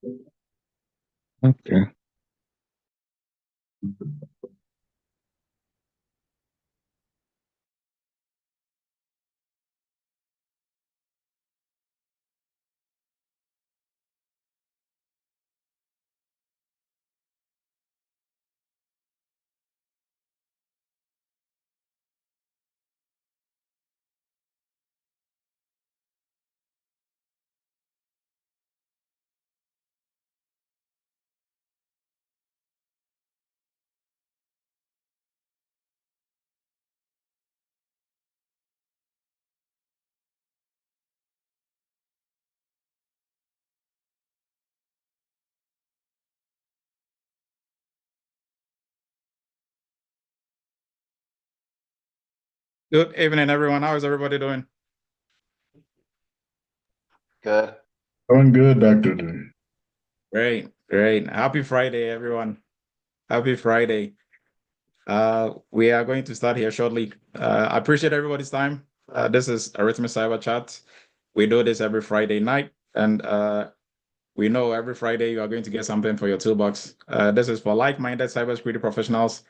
Okay. Good evening, everyone. How is everybody doing? Good. Doing good, Dr. D. Great, great. Happy Friday, everyone. Happy Friday. We are going to start here shortly. I appreciate everybody's time. This is Eretmis Cyber Chat. We do this every Friday night, and we know every Friday you are going to get something for your toolbox. This is for like-minded cybersecurity professionals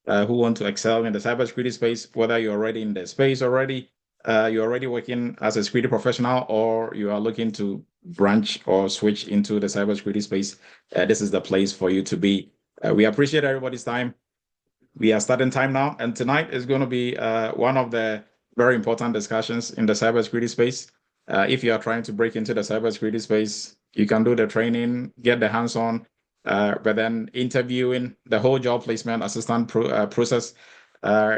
who want to excel in the cybersecurity space, whether you're already in the space already, you're already working as a security professional, or you are looking to branch or switch into the cybersecurity space. This is the place for you to be. We appreciate everybody's time. We are starting time now, and tonight is going to be one of the very important discussions in the cybersecurity space. If you are trying to break into the cybersecurity space, you can do the training, get the hands-on, but then interviewing, the whole job placement assistant process,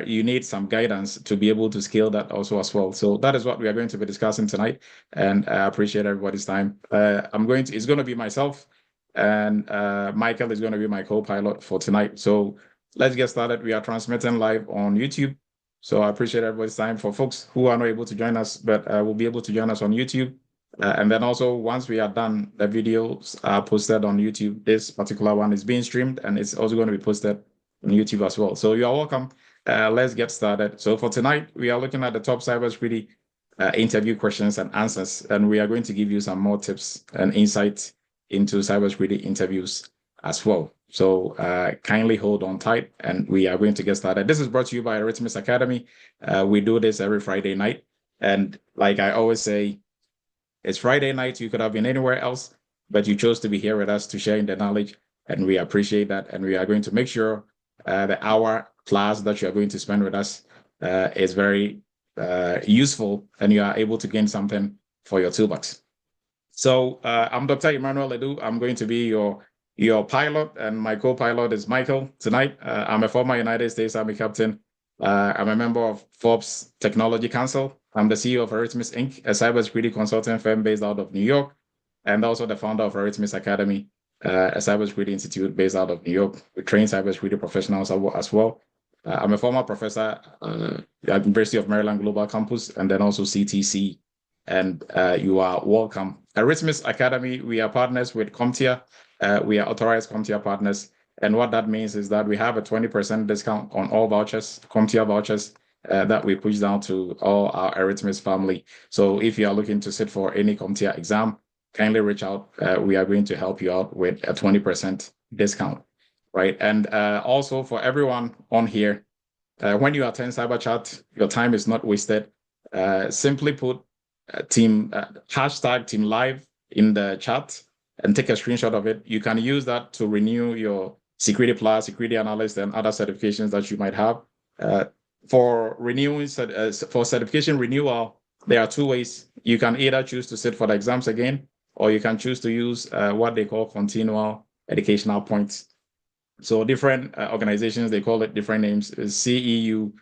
you need some guidance to be able to scale that also as well. So that is what we are going to be discussing tonight, and I appreciate everybody's time. It's going to be myself, and Michael is going to be my co-pilot for tonight. So let's get started. We are transmitting live on YouTube. So I appreciate everybody's time. For folks who are not able to join us, but will be able to join us on YouTube. And then also, once we are done, the videos are posted on YouTube. This particular one is being streamed, and it's also going to be posted on YouTube as well. So you are welcome. Let's get started. So for tonight, we are looking at the top cybersecurity interview questions and answers, and we are going to give you some more tips and insights into cybersecurity interviews as well. So kindly hold on tight, and we are going to get started. This is brought to you by Eretmis Academy. We do this every Friday night, and like I always say, it's Friday night. You could have been anywhere else, but you chose to be here with us to share in the knowledge, and we appreciate that. And we are going to make sure the hour class that you are going to spend with us is very useful, and you are able to gain something for your toolbox. So I'm Dr. Emmanuel Edu. I'm going to be your pilot, and my co-pilot is Michael tonight. I'm a former United States Army captain. I'm a member of Forbes Technology Council. I'm the CEO of Eretmis Inc., a cybersecurity consulting firm based out of New York, and also the founder of Eretmis Academy, a cybersecurity institute based out of New York. We train cybersecurity professionals as well. I'm a former professor at University of Maryland Global Campus, and then also CTC, and you are welcome. Eretmis Academy, we are partners with CompTIA. We are authorized CompTIA partners. And what that means is that we have a 20% discount on all vouchers, CompTIA vouchers, that we push down to all our Eretmis family. So if you are looking to sit for any CompTIA exam, kindly reach out. We are going to help you out with a 20% discount, right? And also for everyone on here, when you attend Cyber Chat, your time is not wasted. Simply put hashtag team live in the chat and take a screenshot of it. You can use that to renew your security plus, security analyst, and other certifications that you might have. For renewing for certification renewal, there are two ways. You can either choose to sit for the exams again, or you can choose to use what they call continual educational points. So different organizations, they call it different names, CEU,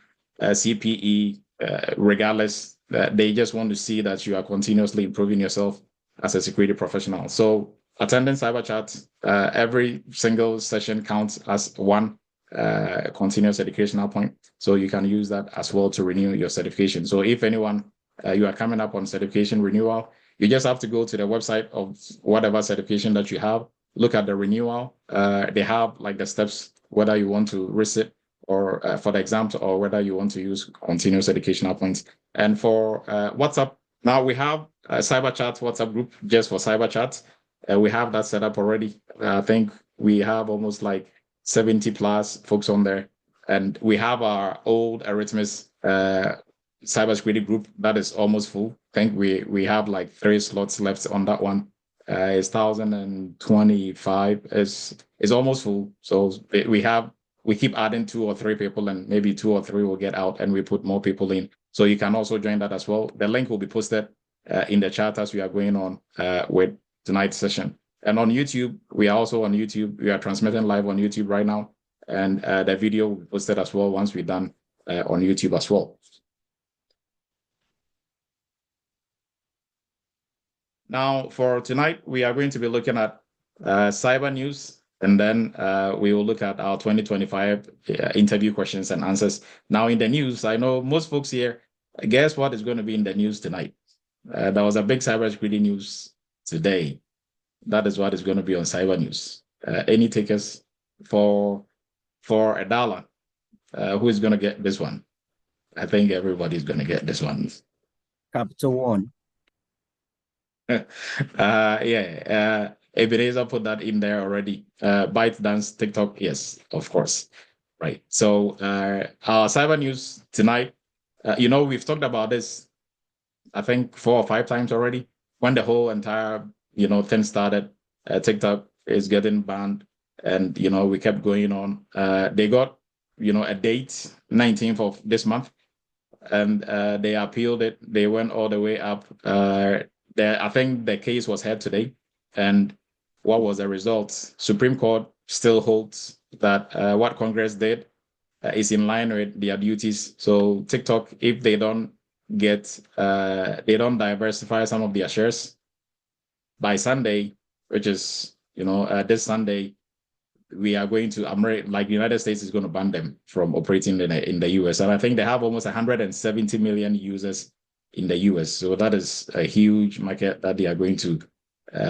CPE, regardless, they just want to see that you are continuously improving yourself as a security professional. So attending Cyber Chat, every single session counts as one continuous educational point. So you can use that as well to renew your certification. So if anyone, you are coming up on certification renewal, you just have to go to the website of whatever certification that you have, look at the renewal. They have like the steps, whether you want to resit or for the exams, or whether you want to use continuous educational points. And for WhatsApp, now we have a Cyber Chat WhatsApp group just for Cyber Chat. We have that set up already. I think we have almost like 70 plus folks on there. And we have our old Eretmis cybersecurity group that is almost full. I think we have like 3 slots left on that one. It's 1,025 is almost full. So we keep adding 2 or 3 people, and maybe 2 or 3 will get out, and we put more people in. So you can also join that as well. The link will be posted in the chat as we are going on with tonight's session. And on YouTube, we are also on YouTube. We are transmitting live on YouTube right now, and the video will be posted as well once we're done on YouTube as well. Now, for tonight, we are going to be looking at cyber news, and then we will look at our 2025 interview questions and answers. Now, in the news, I know most folks here, guess what is going to be in the news tonight? There was a big cybersecurity news today. That is what is going to be on cyber news. Any takers for $1? Who is going to get this one? I think everybody's going to get this one. Capital One. Ebenezer put that in there already. ByteDance, TikTok, yes, of course. Right. So our cyber news tonight, we've talked about this, I think 4 or 5 times already. When the whole entire, thing started, TikTok is getting banned, and, we kept going on. They got, a date, 19th of this month, and they appealed it. They went all the way up. I think the case was heard today, and what was the result? Supreme Court still holds that what Congress did is in line with their duties. So TikTok, if they don't diversify some of their shares by Sunday, which is this Sunday, we are going to the United States is going to ban them from operating in the US, and I think they have almost 170 million users in the US. So that is a huge market that they are going to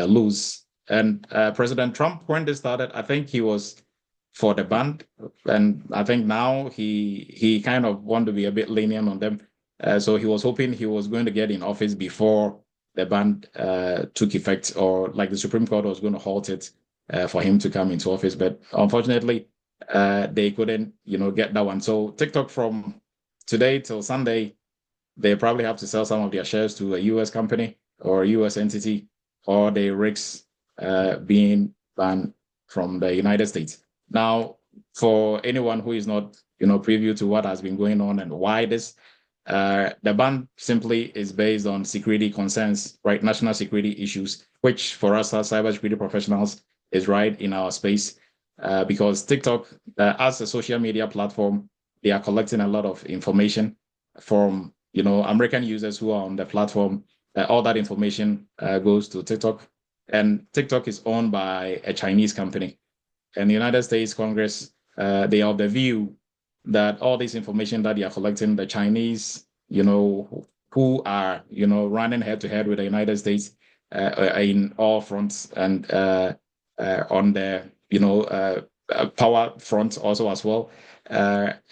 lose. And President Trump, when they started, I think he was for the ban, and I think now he kind of wanted to be a bit lenient on them. So he was hoping he was going to get in office before the ban took effect, or like the Supreme Court was going to halt it for him to come into office. But unfortunately, they couldn't, get that one. So TikTok from today till Sunday, they probably have to sell some of their shares to a US company or a US entity, or they risk being banned from the United States. Now, for anyone who is not, preview to what has been going on and why this, the ban simply is based on security concerns, right? National security issues, which for us as cybersecurity professionals is right in our space, because TikTok, as a social media platform, they are collecting a lot of information from American users who are on the platform. All that information goes to TikTok, and TikTok is owned by a Chinese company. And the United States Congress, they are of the view that all this information that they are collecting, the Chinese, who are running head to head with the United States in all fronts, and on the power front also as well.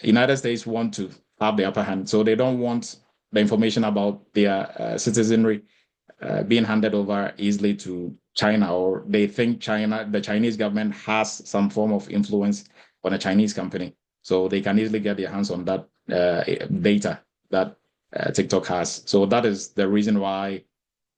United States want to have the upper hand, so they don't want the information about their citizenry being handed over easily to China, or they think the Chinese government has some form of influence on a Chinese company, so they can easily get their hands on that data that TikTok has. So that is the reason why,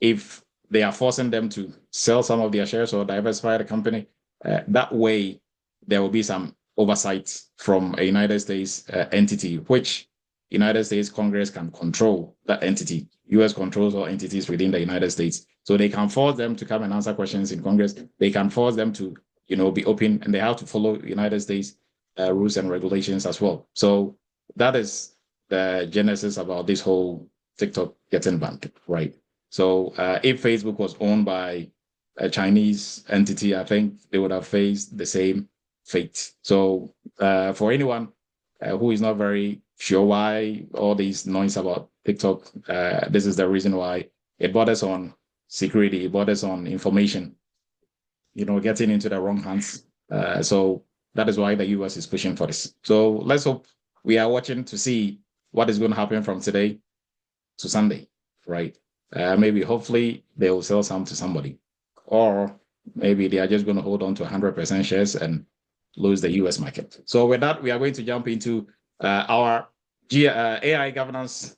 if they are forcing them to sell some of their shares or diversify the company, that way there will be some oversight from a United States entity, which United States Congress can control that entity. US controls all entities within the United States. So they can force them to come and answer questions in Congress. They can force them to, be open, and they have to follow United States rules and regulations as well. So that is the genesis about this whole TikTok getting banned, right? So if Facebook was owned by a Chinese entity, I think they would have faced the same fate. So for anyone who is not very sure why all these noise about TikTok, this is the reason why it borders on security, it borders on information, getting into the wrong hands. So that is why the US is pushing for this. So let's hope we are watching to see what is going to happen from today to Sunday, right? Maybe hopefully they will sell some to somebody, or maybe they are just going to hold on to 100% shares and lose the US market. So with that, we are going to jump into our AI governance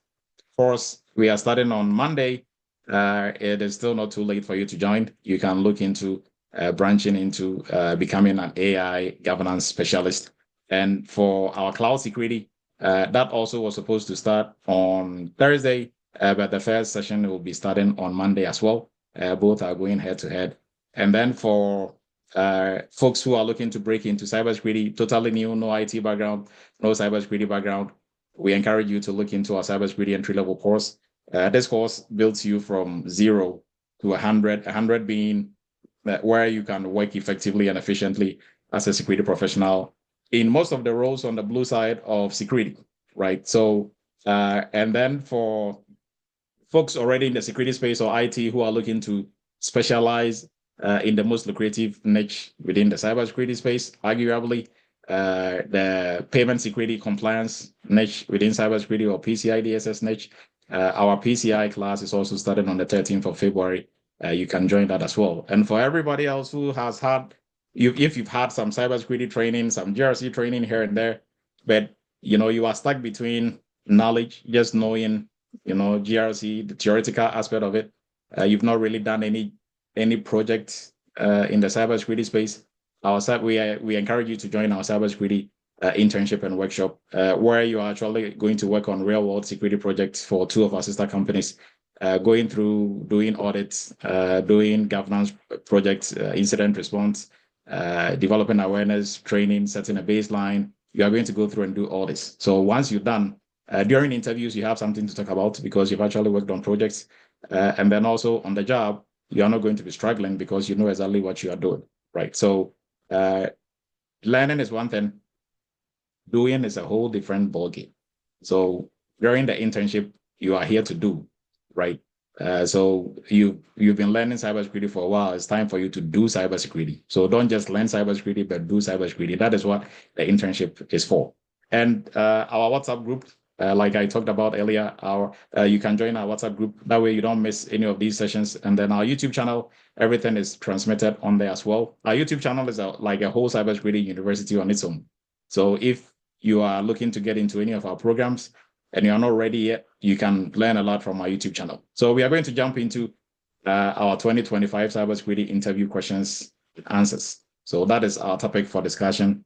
course. We are starting on Monday. It is still not too late for you to join. You can look into branching into becoming an AI governance specialist. And for our cloud security, that also was supposed to start on Thursday, but the first session will be starting on Monday as well. Both are going head to head. And then for folks who are looking to break into cybersecurity, totally new, no IT background, no cybersecurity background, we encourage you to look into our cybersecurity entry-level course. This course builds you from 0 to 100, 100 being where you can work effectively and efficiently as a security professional in most of the roles on the blue side of security, right? So, and then for folks already in the security space or IT who are looking to specialize in the most lucrative niche within the cybersecurity space, arguably, the payment security compliance niche within cybersecurity or PCI DSS niche. Our PCI class is also starting on the 13th of February. You can join that as well. And for everybody else who has had, if you've had some cybersecurity training, some GRC training here and there, but you are stuck between knowledge, just knowing, GRC, the theoretical aspect of it. You've not really done any project in the cybersecurity space. We encourage you to join our cybersecurity internship and workshop, where you are actually going to work on real world security projects for 2 of our sister companies, going through doing audits, doing governance projects, incident response, developing awareness, training, setting a baseline. You are going to go through and do all this. So once you're done, during interviews, you have something to talk about because you've actually worked on projects. And then also on the job, you are not going to be struggling because you know exactly what you are doing, right? So learning is one thing, doing is a whole different ballgame. So during the internship, you are here to do, right? So you've been learning cybersecurity for a while. It's time for you to do cybersecurity. So don't just learn cybersecurity, but do cybersecurity. That is what the internship is for. And our WhatsApp group, like I talked about earlier, you can join our WhatsApp group. That way you don't miss any of these sessions. And then our YouTube channel, everything is transmitted on there as well. Our YouTube channel is like a whole cybersecurity university on its own. So if you are looking to get into any of our programs and you are not ready yet, you can learn a lot from our YouTube channel. So we are going to jump into our 2025 cybersecurity interview questions and answers. So that is our topic for discussion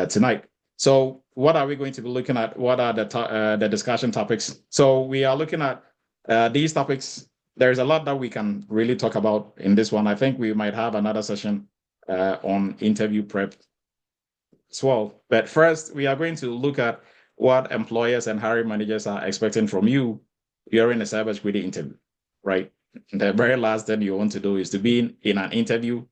tonight. So what are we going to be looking at? What are the discussion topics? So we are looking at these topics. There's a lot that we can really talk about in this one. I think we might have another session on interview prep as well. But first, we are going to look at what employers and hiring managers are expecting from you during a cybersecurity interview, right? The very last thing you want to do is to be in an interview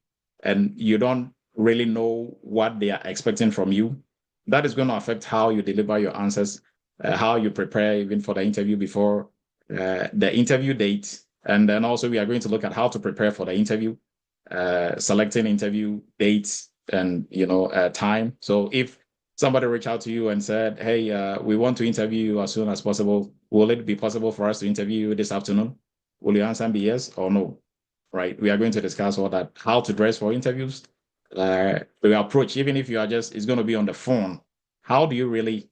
and you don't really know what they are expecting from you. That is going to affect how you deliver your answers, how you prepare even for the interview before the interview date. And then also we are going to look at how to prepare for the interview, selecting interview dates and time. So if somebody reached out to you and said, hey, we want to interview you as soon as possible, will it be possible for us to interview you this afternoon? Will your answer be yes or no? Right? We are going to discuss all that, how to dress for interviews, the approach, even if you are it's going to be on the phone. How do you really,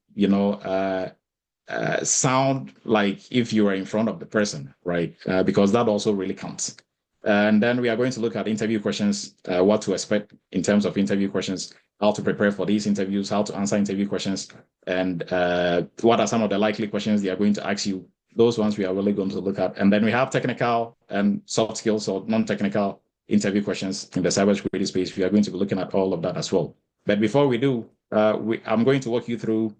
sound like if you are in front of the person, right? Because that also really counts. And then we are going to look at interview questions, what to expect in terms of interview questions, how to prepare for these interviews, how to answer interview questions, and what are some of the likely questions they are going to ask you. Those ones we are really going to look at. And then we have technical and soft skills or non-technical interview questions in the cybersecurity space. We are going to be looking at all of that as well. But before we do, I'm going to walk you through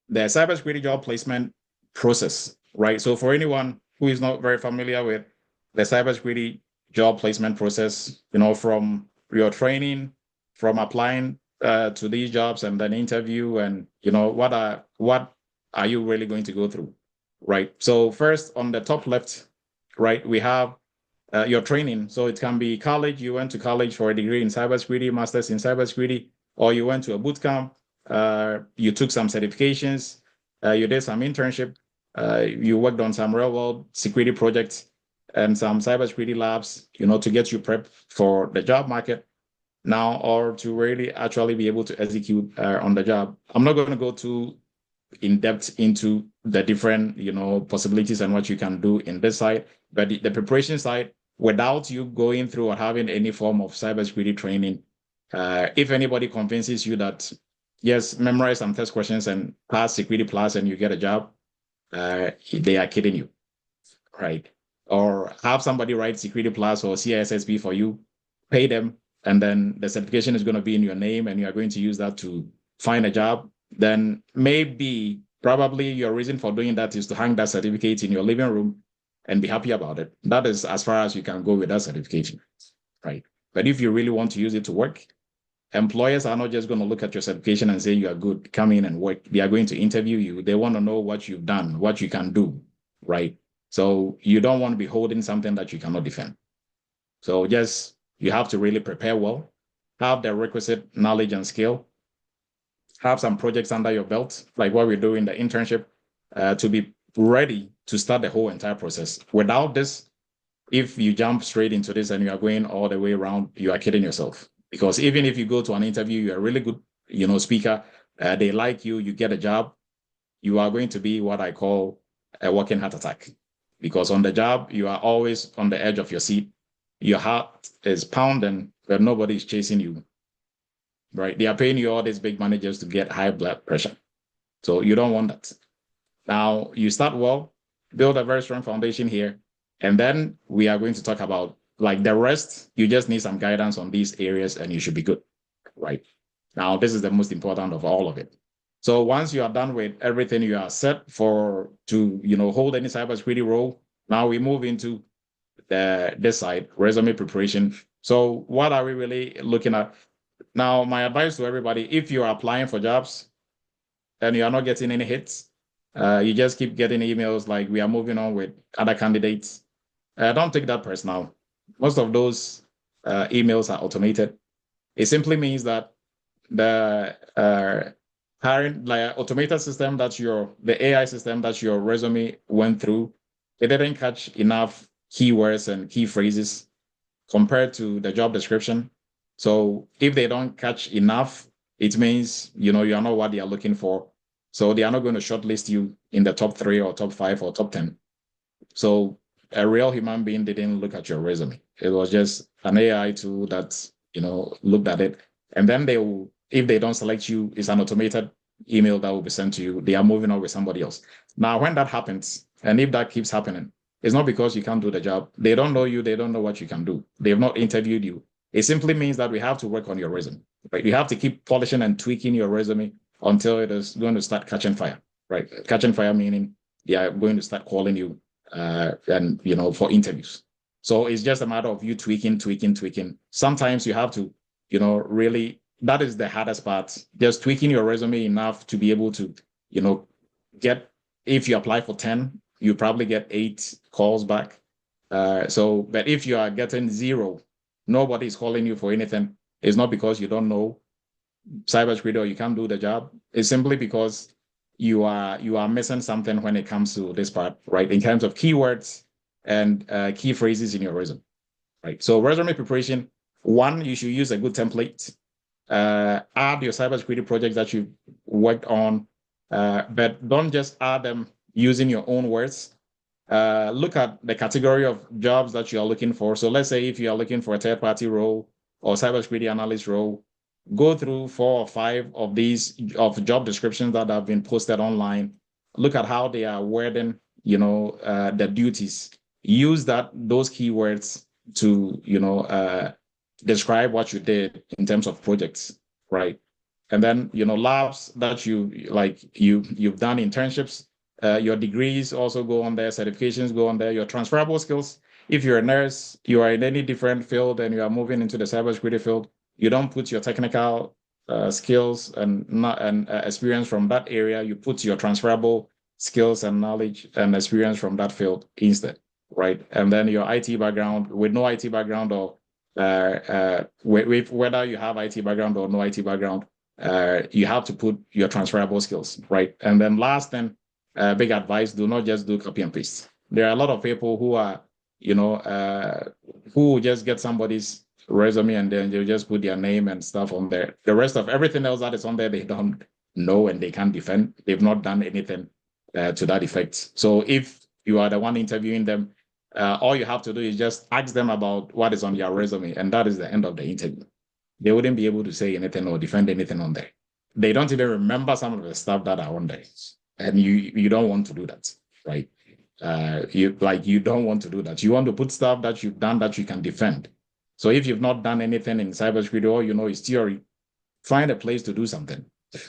the cybersecurity job placement process, right? So for anyone who is not very familiar with the cybersecurity job placement process, from your training, from applying to these jobs and then interview, and what are you really going to go through, right? So first on the top left, right, we have your training. So it can be college. You went to college for a degree in cybersecurity, master's in cybersecurity, or you went to a boot camp. You took some certifications. You did some internship. You worked on some real world security projects. and some cybersecurity labs, to get you prepped for the job market now, or to really actually be able to execute on the job. I'm not going to go too in depth into the different, possibilities and what you can do in this side, but the preparation side, without you going through or having any form of cybersecurity training, if anybody convinces you that, yes, memorize some test questions and pass Security Plus and you get a job, they are kidding you, right? Or have somebody write Security Plus or CISSP for you, pay them, and then the certification is going to be in your name and you are going to use that to find a job. Then probably your reason for doing that is to hang that certificate in your living room and be happy about it. That is as far as you can go with that certification, right? But if you really want to use it to work, employers are not just going to look at your certification and say you are good, come in and work. They are going to interview you. They want to know what you've done, what you can do, right? So you don't want to be holding something that you cannot defend. So you have to really prepare well, have the requisite knowledge and skill, have some projects under your belt, like what we do in the internship, to be ready to start the whole entire process. Without this, if you jump straight into this and you are going all the way around, you are kidding yourself. Because even if you go to an interview, you're a really good, speaker, they like you, you get a job, you are going to be what I call a walking heart attack. Because on the job, you are always on the edge of your seat. Your heart is pounding, but nobody is chasing you, right? They are paying you all these big managers to get high blood pressure. So you don't want that. Now, you start well, build a very strong foundation here, and then we are going to talk about like the rest. You just need some guidance on these areas and you should be good, right? Now, this is the most important of all of it. So once you are done with everything, you are set to hold any cybersecurity role. Now we move into this side, resume preparation. So what are we really looking at? Now, my advice to everybody, if you are applying for jobs and you are not getting any hits, you just keep getting emails like we are moving on with other candidates. Don't take that personal. Most of those emails are automated. It simply means that the hiring, like automated system the AI system that your resume went through, it didn't catch enough keywords and key phrases compared to the job description. So if they don't catch enough, it means, you are not what they are looking for. So they are not going to shortlist you in the top 3 or top 5 or top 10. So a real human being didn't look at your resume. It was just an AI tool that, looked at it. And then if they don't select you, it's an automated email that will be sent to you. They are moving on with somebody else. Now, when that happens, and if that keeps happening, it's not because you can't do the job. They don't know you. They don't know what you can do. They have not interviewed you. It simply means that we have to work on your resume, right? You have to keep polishing and tweaking your resume until it is going to start catching fire, right? Catching fire meaning they are going to start calling you and, for interviews. So it's just a matter of you tweaking. Sometimes you have to, really, that is the hardest part, just tweaking your resume enough to be able to, if you apply for 10, you probably get 8 calls back. But if you are getting 0, nobody is calling you for anything, it's not because you don't know cybersecurity or you can't do the job. It's simply because you are missing something when it comes to this part, right? In terms of keywords and key phrases in your resume, right? So resume preparation, 1, you should use a good template. Add your cybersecurity projects that you've worked on, but don't just add them using your own words. Look at the category of jobs that you are looking for. So let's say if you are looking for a third-party role or cybersecurity analyst role, go through 4 or 5 of these job descriptions that have been posted online. Look at how they are wording, the duties. Use those keywords to, describe what you did in terms of projects, right? And then, labs that you've done internships, your degrees also go on there, certifications go on there, your transferable skills. If you're a nurse, you are in any different field and you are moving into the cybersecurity field, you don't put your technical skills and experience from that area. You put your transferable skills and knowledge and experience from that field instead, right? And then your IT background, with no IT background or with whether you have IT background or no IT background, you have to put your transferable skills, right? And then last thing, big advice, do not just do copy and paste. There are a lot of people who are who will just get somebody's resume and then they'll just put their name and stuff on there. The rest of everything else that is on there, they don't know and they can't defend. They've not done anything to that effect. So if you are the one interviewing them, all you have to do is just ask them about what is on your resume, and that is the end of the interview. They wouldn't be able to say anything or defend anything on there. They don't even remember some of the stuff that are on there, and you don't want to do that, right? You don't want to do that. You want to put stuff that you've done that you can defend. So if you've not done anything in cybersecurity, all you know is theory, find a place to do something,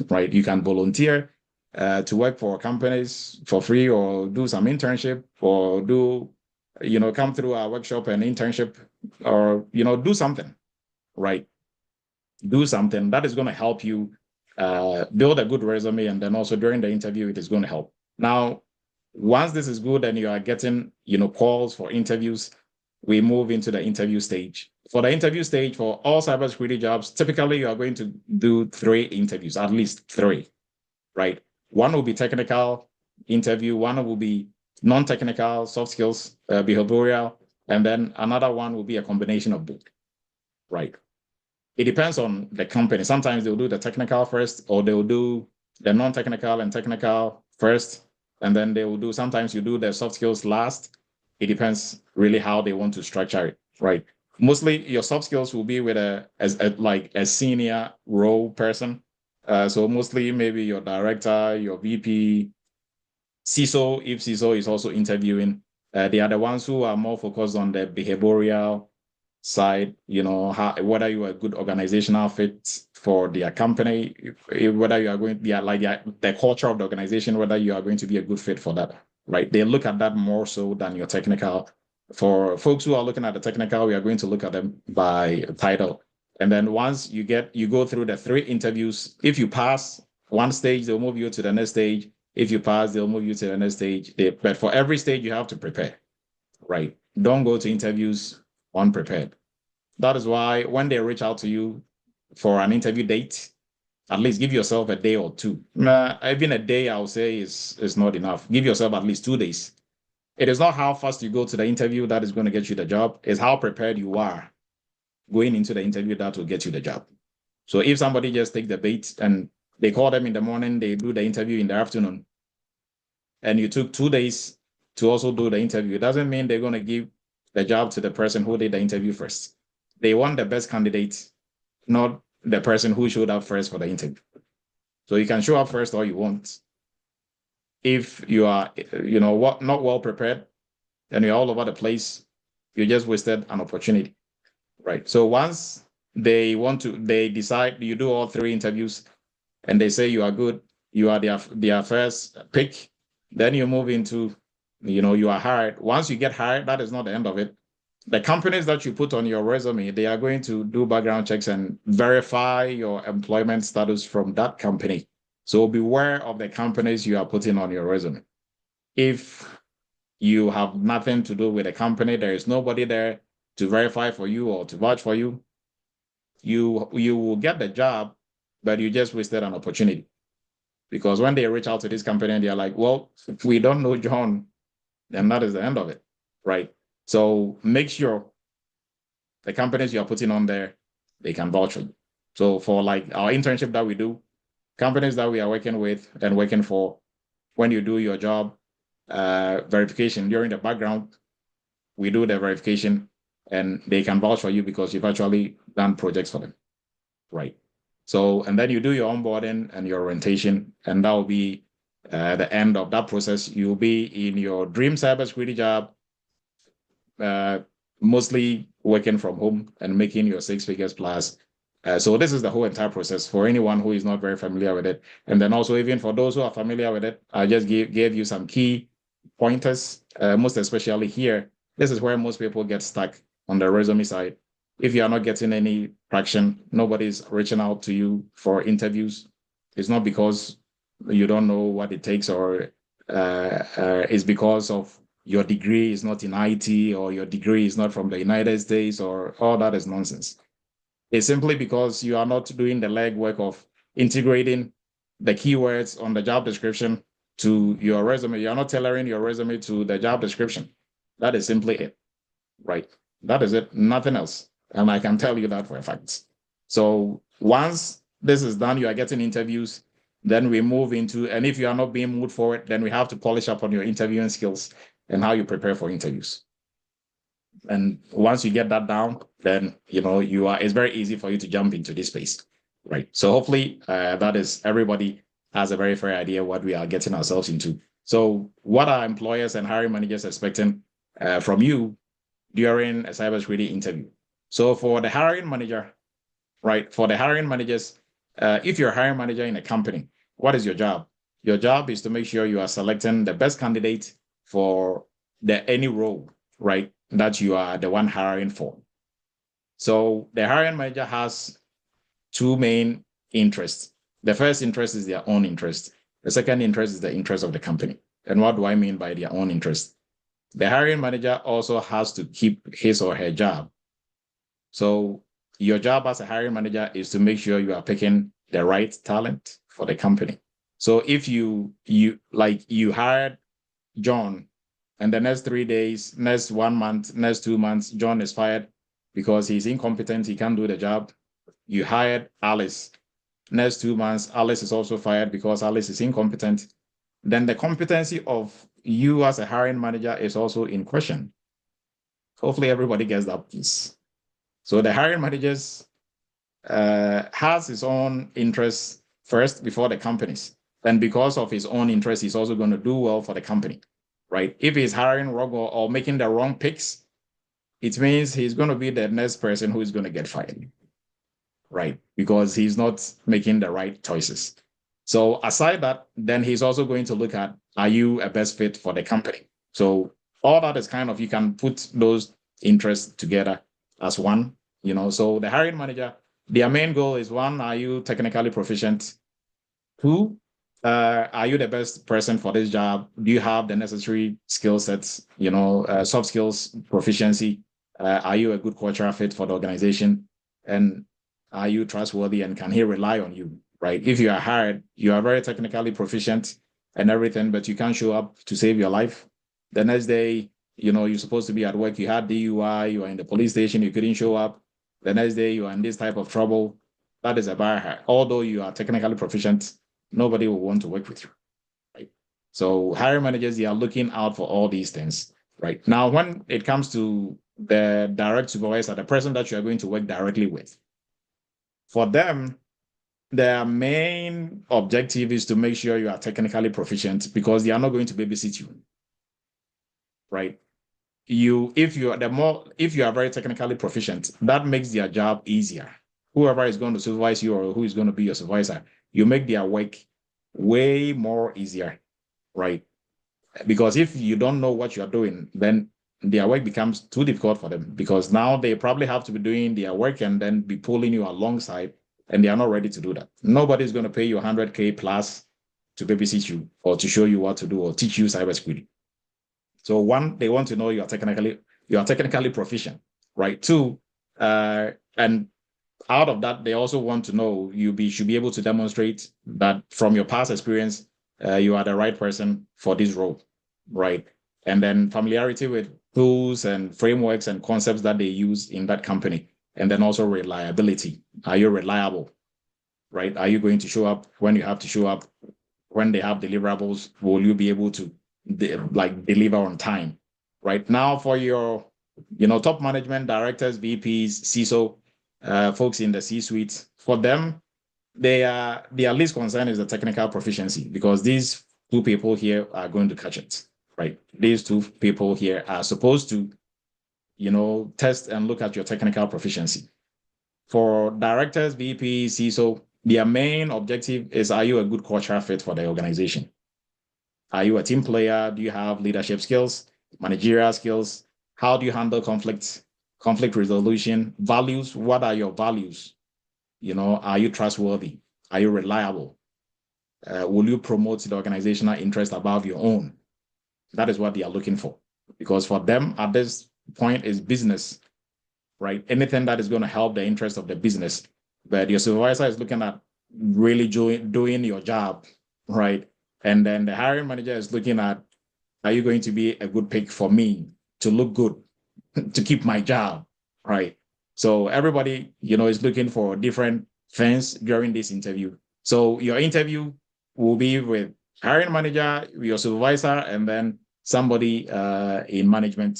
right? You can volunteer to work for companies for free, or do some internship, or come through our workshop and internship, or, do something, right? Do something that is going to help you build a good resume. And then also during the interview, it is going to help. Now, once this is good and you are getting, calls for interviews, we move into the interview stage. For the interview stage, for all cybersecurity jobs, typically you are going to do 3 interviews, at least 3, right? One will be technical interview, one will be non-technical, soft skills, behavioral, and then another one will be a combination of both, right? It depends on the company. Sometimes they'll do the technical first, or they'll do the non-technical and technical first, and then they will do, sometimes you do the soft skills last. It depends really how they want to structure it, right? Mostly your soft skills will be with a senior role person. So mostly maybe your director, your VP, CISO, if CISO is also interviewing. They are the ones who are more focused on the behavioral side, whether you are a good organizational fit for their company, whether you are going to be like the culture of the organization, whether you are going to be a good fit for that, right? They look at that more so than your technical. For folks who are looking at the technical, we are going to look at them by title. And then once you go through the 3 interviews, if you pass one stage, they'll move you to the next stage. If you pass, they'll move you to the next stage. But for every stage, you have to prepare, right? Don't go to interviews unprepared. That is why when they reach out to you for an interview date, at least give yourself a day or 2. Even a day, I would say, is not enough. Give yourself at least 2 days. It is not how fast you go to the interview that is going to get you the job. It's how prepared you are going into the interview that will get you the job. So if somebody just takes the bait and they call them in the morning, they do the interview in the afternoon, and you took 2 days to also do the interview, it doesn't mean they're going to give the job to the person who did the interview first. They want the best candidate, not the person who showed up first for the interview. So you can show up first all you want. If you are, not well prepared and you're all over the place, you just wasted an opportunity, right? So once they decide you do all 3 interviews and they say you are good, you are their first pick, then you move into, you are hired. Once you get hired, that is not the end of it. The companies that you put on your resume, they are going to do background checks and verify your employment status from that company. So beware of the companies you are putting on your resume. If you have nothing to do with the company, there is nobody there to verify for you or to vouch for you, you will get the job, but you just wasted an opportunity. Because when they reach out to this company and they're like, well, if we don't know John, then that is the end of it, right? So make sure the companies you are putting on there, they can vouch for you. So for like our internship that we do, companies that we are working with and working for, when you do your job verification during the background, we do the verification and they can vouch for you because you've actually done projects for them, right? So, and then you do your onboarding and your orientation, and that will be the end of that process. You'll be in your dream cybersecurity job, mostly working from home and making your 6 figures plus. So this is the whole entire process for anyone who is not very familiar with it. And then also even for those who are familiar with it, I just gave you some key pointers, most especially here. This is where most people get stuck on the resume side. If you are not getting any traction, nobody's reaching out to you for interviews. It's not because you don't know what it takes, or it's because of your degree is not in IT, or your degree is not from the United States, or all that is nonsense. It's simply because you are not doing the legwork of integrating the keywords on the job description to your resume. You are not tailoring your resume to the job description. That is simply it. right? That is it, nothing else. And I can tell you that for a fact. So once this is done, you are getting interviews, then we move into, and if you are not being moved forward, then we have to polish up on your interviewing skills and how you prepare for interviews. And once you get that down, then it's very easy for you to jump into this space, right? So hopefully that is everybody has a very fair idea what we are getting ourselves into. So what are employers and hiring managers expecting from you during a cybersecurity interview? So for the hiring manager, right? For the hiring managers, if you're a hiring manager in a company, what is your job? Your job is to make sure you are selecting the best candidate for any role, right? That you are the one hiring for. So the hiring manager has two main interests. The first interest is their own interest. The second interest is the interest of the company. And what do I mean by their own interest? The hiring manager also has to keep his or her job. So your job as a hiring manager is to make sure you are picking the right talent for the company. So if you hired John, and the next 3 days, next 1 month, next 2 months, John is fired because he's incompetent, he can't do the job. You hired Alice. Next 2 months, Alice is also fired because Alice is incompetent. Then the competency of you as a hiring manager is also in question. Hopefully everybody gets that piece. So the hiring managers has his own interests first before the company's. And because of his own interest, he's also going to do well for the company, right? If he's hiring wrong or making the wrong picks, it means he's going to be the next person who is going to get fired, right? Because he's not making the right choices. So aside that, then he's also going to look at, are you a best fit for the company? So all that is kind of, you can put those interests together as one, so the hiring manager, their main goal is one, are you technically proficient? Two, are you the best person for this job? Do you have the necessary skill sets, soft skills, proficiency? Are you a good cultural fit for the organization? And are you trustworthy and can he rely on you, right? If you are hired, you are very technically proficient and everything, but you can't show up to save your life. The next day, you're supposed to be at work, you had DUI, you are in the police station, you couldn't show up. The next day, you are in this type of trouble. That is a barrier. Although you are technically proficient, nobody will want to work with you, right? So hiring managers, they are looking out for all these things, right? Now, when it comes to the direct supervisor, the person that you are going to work directly with, for them, their main objective is to make sure you are technically proficient because they are not going to babysit you, right? If you are very technically proficient, that makes their job easier. Whoever is going to supervise you or who is going to be your supervisor, you make their work way more easier, right? Because if you don't know what you're doing, then their work becomes too difficult for them because now they probably have to be doing their work and then be pulling you alongside, and they are not ready to do that. Nobody's going to pay you 100K plus to babysit you or to show you what to do or teach you cybersecurity. So one, they want to know you are technically proficient, right? Two, and out of that, they also want to know should be able to demonstrate that from your past experience, you are the right person for this role, right? And then familiarity with tools and frameworks and concepts that they use in that company. And then also reliability. Are you reliable, right? Are you going to show up when you have to show up? When they have deliverables, will you be able to deliver on time, right? Now for your, top management, directors, VPs, CISO, folks in the C-suite, for them, their least concern is the technical proficiency because these two people here are going to catch it, right? These two people here are supposed to, test and look at your technical proficiency. For directors, VPs, CISO, their main objective is, are you a good cultural fit for the organization? Are you a team player? Do you have leadership skills, managerial skills? How do you handle conflict resolution? Values, what are your values? Are you trustworthy? Are you reliable? Will you promote the organizational interest above your own? That is what they are looking for. Because for them, at this point, is business, right? Anything that is going to help the interest of the business. But your supervisor is looking at really doing your job, right? And then the hiring manager is looking at, are you going to be a good pick for me to look good, to keep my job, right? So everybody, is looking for different things during this interview. So your interview will be with hiring manager, your supervisor, and then somebody in management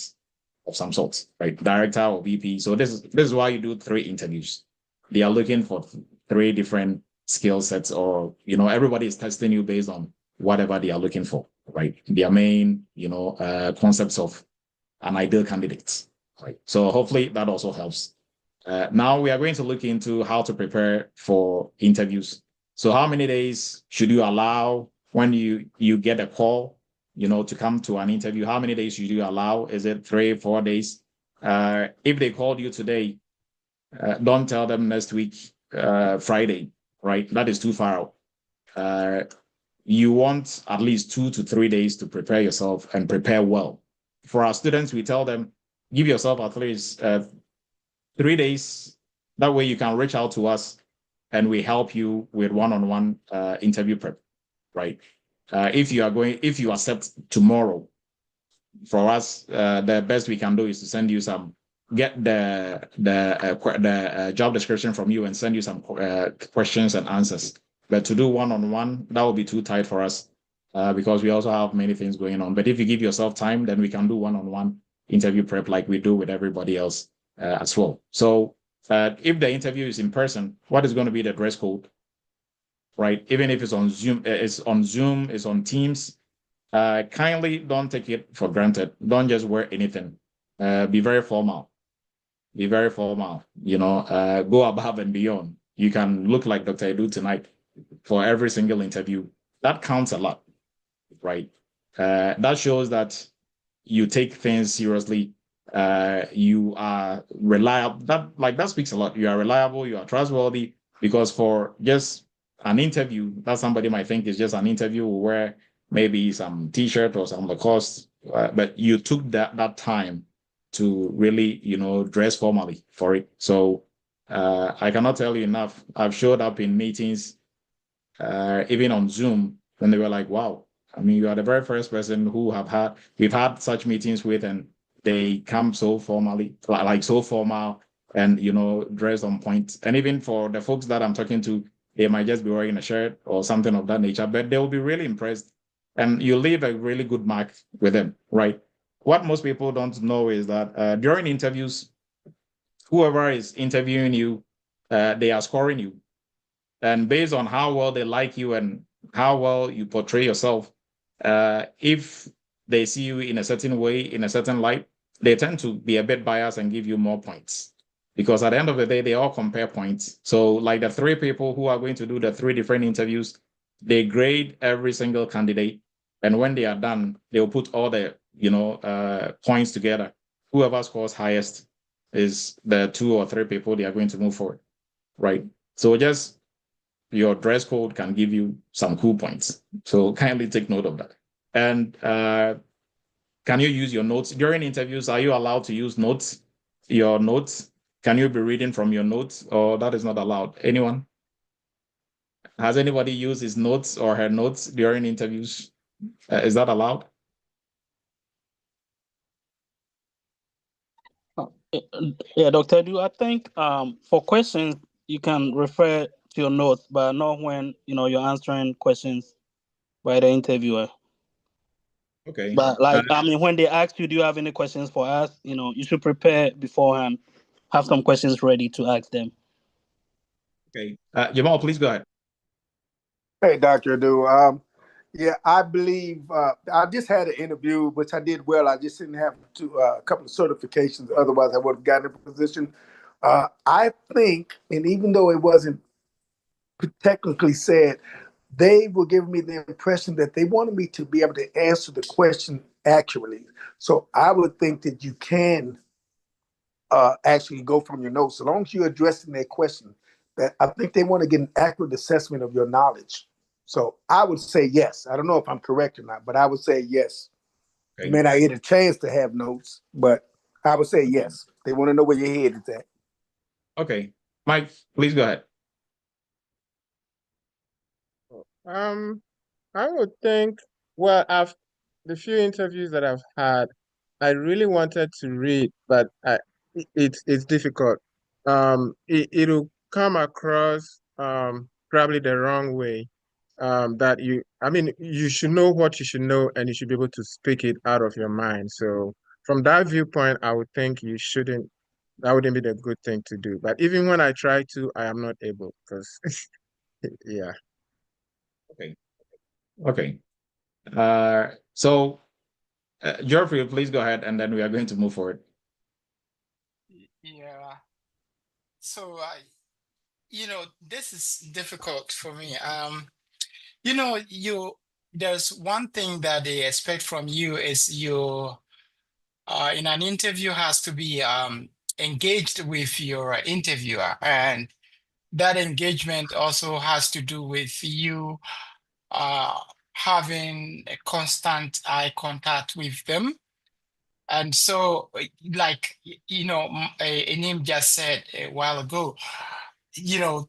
of some sort, right? Director or VP. So this is why you do 3 interviews. They are looking for 3 different skill sets, or everybody is testing you based on whatever they are looking for, right? Their main, concepts of an ideal candidate, right? So hopefully that also helps. Now we are going to look into how to prepare for interviews. So how many days should you allow when you get a call, to come to an interview? How many days should you allow? Is it 3, 4 days? If they called you today, don't tell them next week, Friday, right? That is too far out. You want at least 2 to 3 days to prepare yourself and prepare well. For our students, we tell them, give yourself at least 3 days. That way you can reach out to us and we help you with one-on-one interview prep, right? If you accept tomorrow, for us, the best we can do is to send you get the job description from you and send you some questions and answers. But to do one-on-one, that would be too tight for us because we also have many things going on. But if you give yourself time, then we can do one-on-one interview prep like we do with everybody else as well. So if the interview is in person, what is going to be the dress code, right? Even if it's on Zoom, it's on Teams. Kindly don't take it for granted. Don't just wear anything. Be very formal. Be very formal. Go above and beyond. You can look like Dr. Edu tonight for every single interview. That counts a lot, right? That shows that you take things seriously. You are reliable. That speaks a lot. You are reliable. You are trustworthy. Because for just an interview, that somebody might think is just an interview where maybe some T-shirt or some Lacoste, but you took that time to really, dress formally for it. So I cannot tell you enough. I've showed up in meetings, even on Zoom, when they were like, "Wow, I mean, you are the very first person who we've had such meetings with, and they come so formally, like so formal, and dressed on point." And even for the folks that I'm talking to, they might just be wearing a shirt or something of that nature, but they will be really impressed, and you leave a really good mark with them, right? What most people don't know is that during interviews, whoever is interviewing you, they are scoring you, and based on how well they like you and how well you portray yourself, if they see you in a certain way, in a certain light, they tend to be a bit biased and give you more points. Because at the end of the day, they all compare points. So like the 3 people who are going to do the 3 different interviews, they grade every single candidate. And when they are done, they'll put all the, points together. Whoever scores highest is the 2 or 3 people they are going to move forward, right? So just your dress code can give you some cool points. So kindly take note of that. And can you use your notes during interviews? Are you allowed to use your notes? Can you be reading from your notes, or that is not allowed? Anyone? Has anybody used his notes or her notes during interviews? Is that allowed? Yeah, Dr. Du, I think for questions, you can refer to your notes, but not when you're answering questions by the interviewer. Okay. But when they ask you, do you have any questions for us? You should prepare beforehand, have some questions ready to ask them. Okay. Jamal, please go ahead. Hey, Dr. Adu. Yeah, I believe I just had an interview, which I did well. I just didn't have a couple of certifications. Otherwise, I would have gotten a position. I think, and even though it wasn't technically said, they were giving me the impression that they wanted me to be able to answer the question accurately. So I would think that you can actually go from your notes, as long as you're addressing their question. That I think they want to get an accurate assessment of your knowledge. So I would say yes. I don't know if I'm correct or not, but I would say yes. Okay. You may not get a chance to have notes, but I would say yes. They want to know where your head is at. Okay. Mike, please go ahead. I would think, well, the few interviews that I've had, I really wanted to read, but it's difficult. It'll come across probably the wrong way. That I mean, you should know what you should know, and you should be able to speak it out of your mind. So from that viewpoint, I would think you shouldn't. That wouldn't be the good thing to do. But even when I try to, I am not able because, yeah. Okay. Okay. So, Geoffrey, please go ahead, and then we are going to move forward. Yeah. So this is difficult for me. There's one thing that they expect from you is you in an interview has to be engaged with your interviewer, and that engagement also has to do with you having a constant eye contact with them. And so, like, Anim just said a while ago,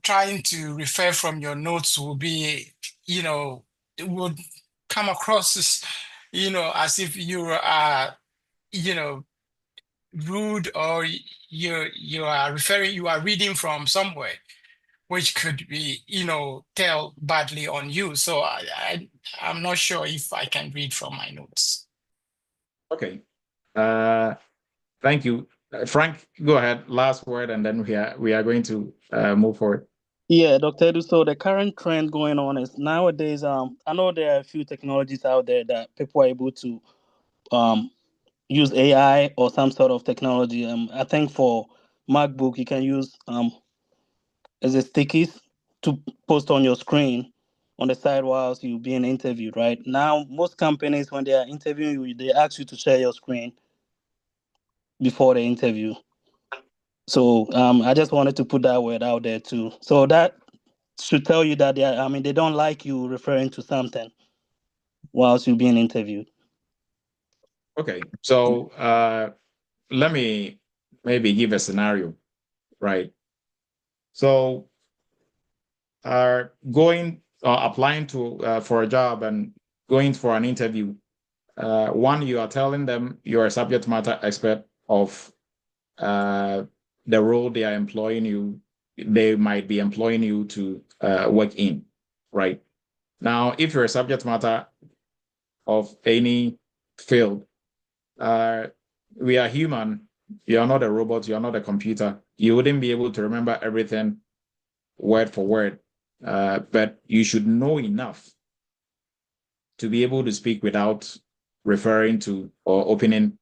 trying to refer from your notes will be, it would come across as, as if you are, rude, or you are reading from somewhere, which could be, tell badly on you. So I'm not sure if I can read from my notes. Okay. Thank you. Frank, go ahead. Last word, and then we are going to move forward. Yeah, Dr. Edu, so the current trend going on is nowadays, I know there are a few technologies out there that people are able to use AI or some sort of technology. I think for MacBook, you can use as a stickies to post on your screen on the side whilst you're being interviewed, right? Now, most companies, when they are interviewing you, they ask you to share your screen before the interview. So I just wanted to put that word out there too. So that should tell you that they don't like you referring to something whilst you're being interviewed. Okay, so let me maybe give a scenario, right? So, applying to for a job and going for an interview. One, you are telling them you're a subject matter expert of the role they are employing you. They might be employing you to work in, right? Now, if you're a subject matter of any field, we are human. You are not a robot. You are not a computer. You wouldn't be able to remember everything word for word, but you should know enough to be able to speak without referring to or opening,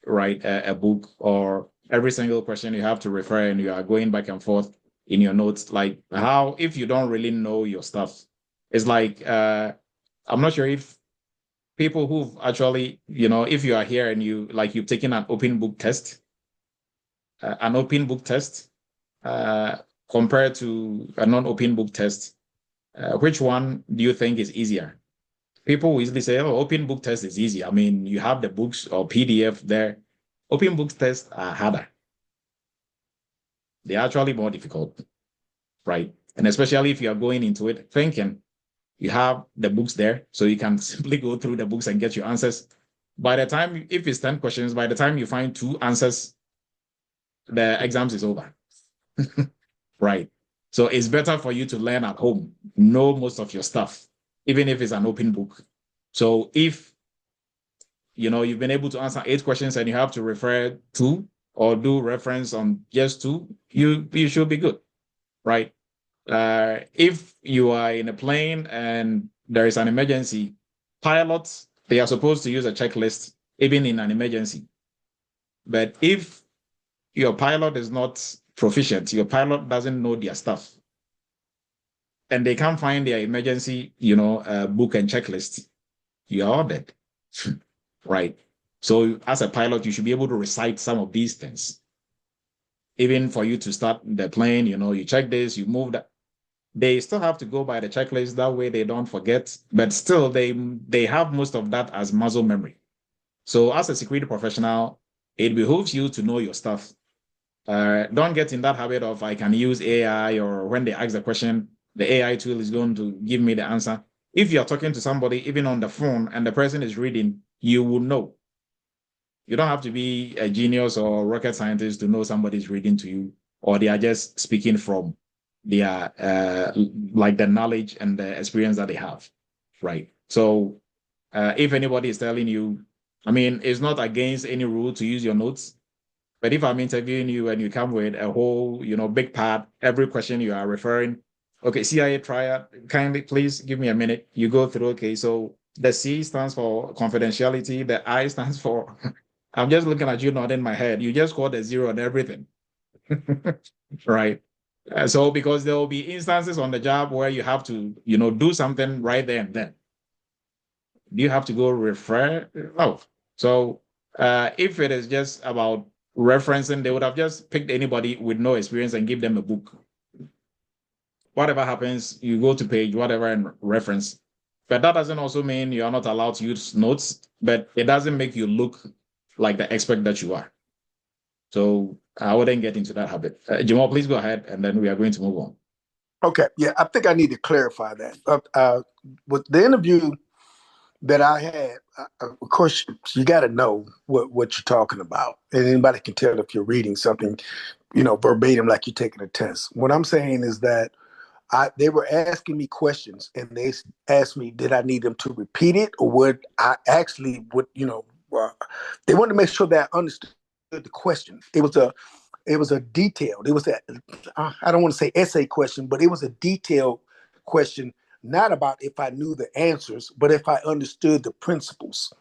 right, a book, or every single question you have to refer and you are going back and forth in your notes. Like, how, if you don't really know your stuff, it's like, I'm not sure if people who've actually, if you are here and you've taken an open book test, compared to a non-open book test, which one do you think is easier? People will easily say, oh, open book test is easy. I mean, you have the books or PDF there. Open book tests are harder. They're actually more difficult, right? And especially if you are going into it thinking you have the books there, so you can simply go through the books and get your answers. By the time, if it's 10 questions, by the time you find 2 answers, the exams is over. Right. So it's better for you to learn at home, know most of your stuff, even if it's an open book. So if you've been able to answer 8 questions and you have to refer to or do reference on just 2, you should be good, right? If you are in a plane and there is an emergency, pilots, they are supposed to use a checklist even in an emergency. But if your pilot is not proficient, your pilot doesn't know their stuff, and they can't find their emergency, book and checklist, you are all dead. Right. So as a pilot, you should be able to recite some of these things. Even for you to start the plane, you check this, you move that. They still have to go by the checklist. That way they don't forget. But still, they have most of that as muscle memory. So as a security professional, it behooves you to know your stuff. Don't get in that habit of I can use AI, or when they ask the question, the AI tool is going to give me the answer. If you're talking to somebody, even on the phone, and the person is reading, you will know. You don't have to be a genius or rocket scientist to know somebody's reading to you, or they are just speaking from their like the knowledge and the experience that they have, right? So if anybody is telling you, I mean, it's not against any rule to use your notes, but if I'm interviewing you and you come with a whole, big pad, every question you are referring, okay, CIA triad, kindly please give me a minute. You go through, okay, so the C stands for confidentiality, the I stands for, I'm just looking at you nodding my head. You just call the zero and everything, right? So because there will be instances on the job where you have to, do something right there and then. Do you have to go refer? No. So if it is just about referencing, they would have just picked anybody with no experience and give them a book. Whatever happens, you go to page, whatever, and reference. But that doesn't also mean you are not allowed to use notes, but it doesn't make you look like the expert that you are. So I wouldn't get into that habit. Jamal, please go ahead, and then we are going to move on. Okay, yeah, I think I need to clarify that. With the interview that I had, of course, you got to know what you're talking about, and anybody can tell if you're reading something, verbatim, like you're taking a test. What I'm saying is that they were asking me questions, and they asked me, did I need them to repeat it, or would I actually they wanted to make sure that I understood the question. It was a detailed. It was I don't want to say essay question, but it was a detailed question, not about if I knew the answers, but if I understood the principles.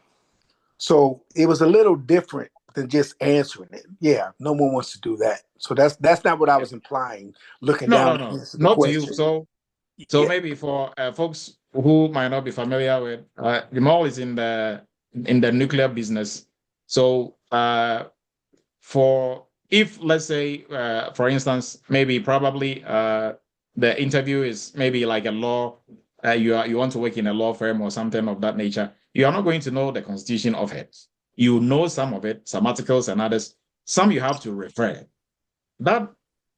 So it was a little different than just answering it. Yeah, no one wants to do that. So that's not what I was implying. Looking down, No, answer the not to you. question. So Yeah. maybe for folks who might not be familiar with, Jamal is in the nuclear business. So if let's say, for instance, maybe probably the interview is maybe like a law, you want to work in a law firm or something of that nature, you are not going to know the constitution of it. You know some of it, some articles and others. Some you have to refer. That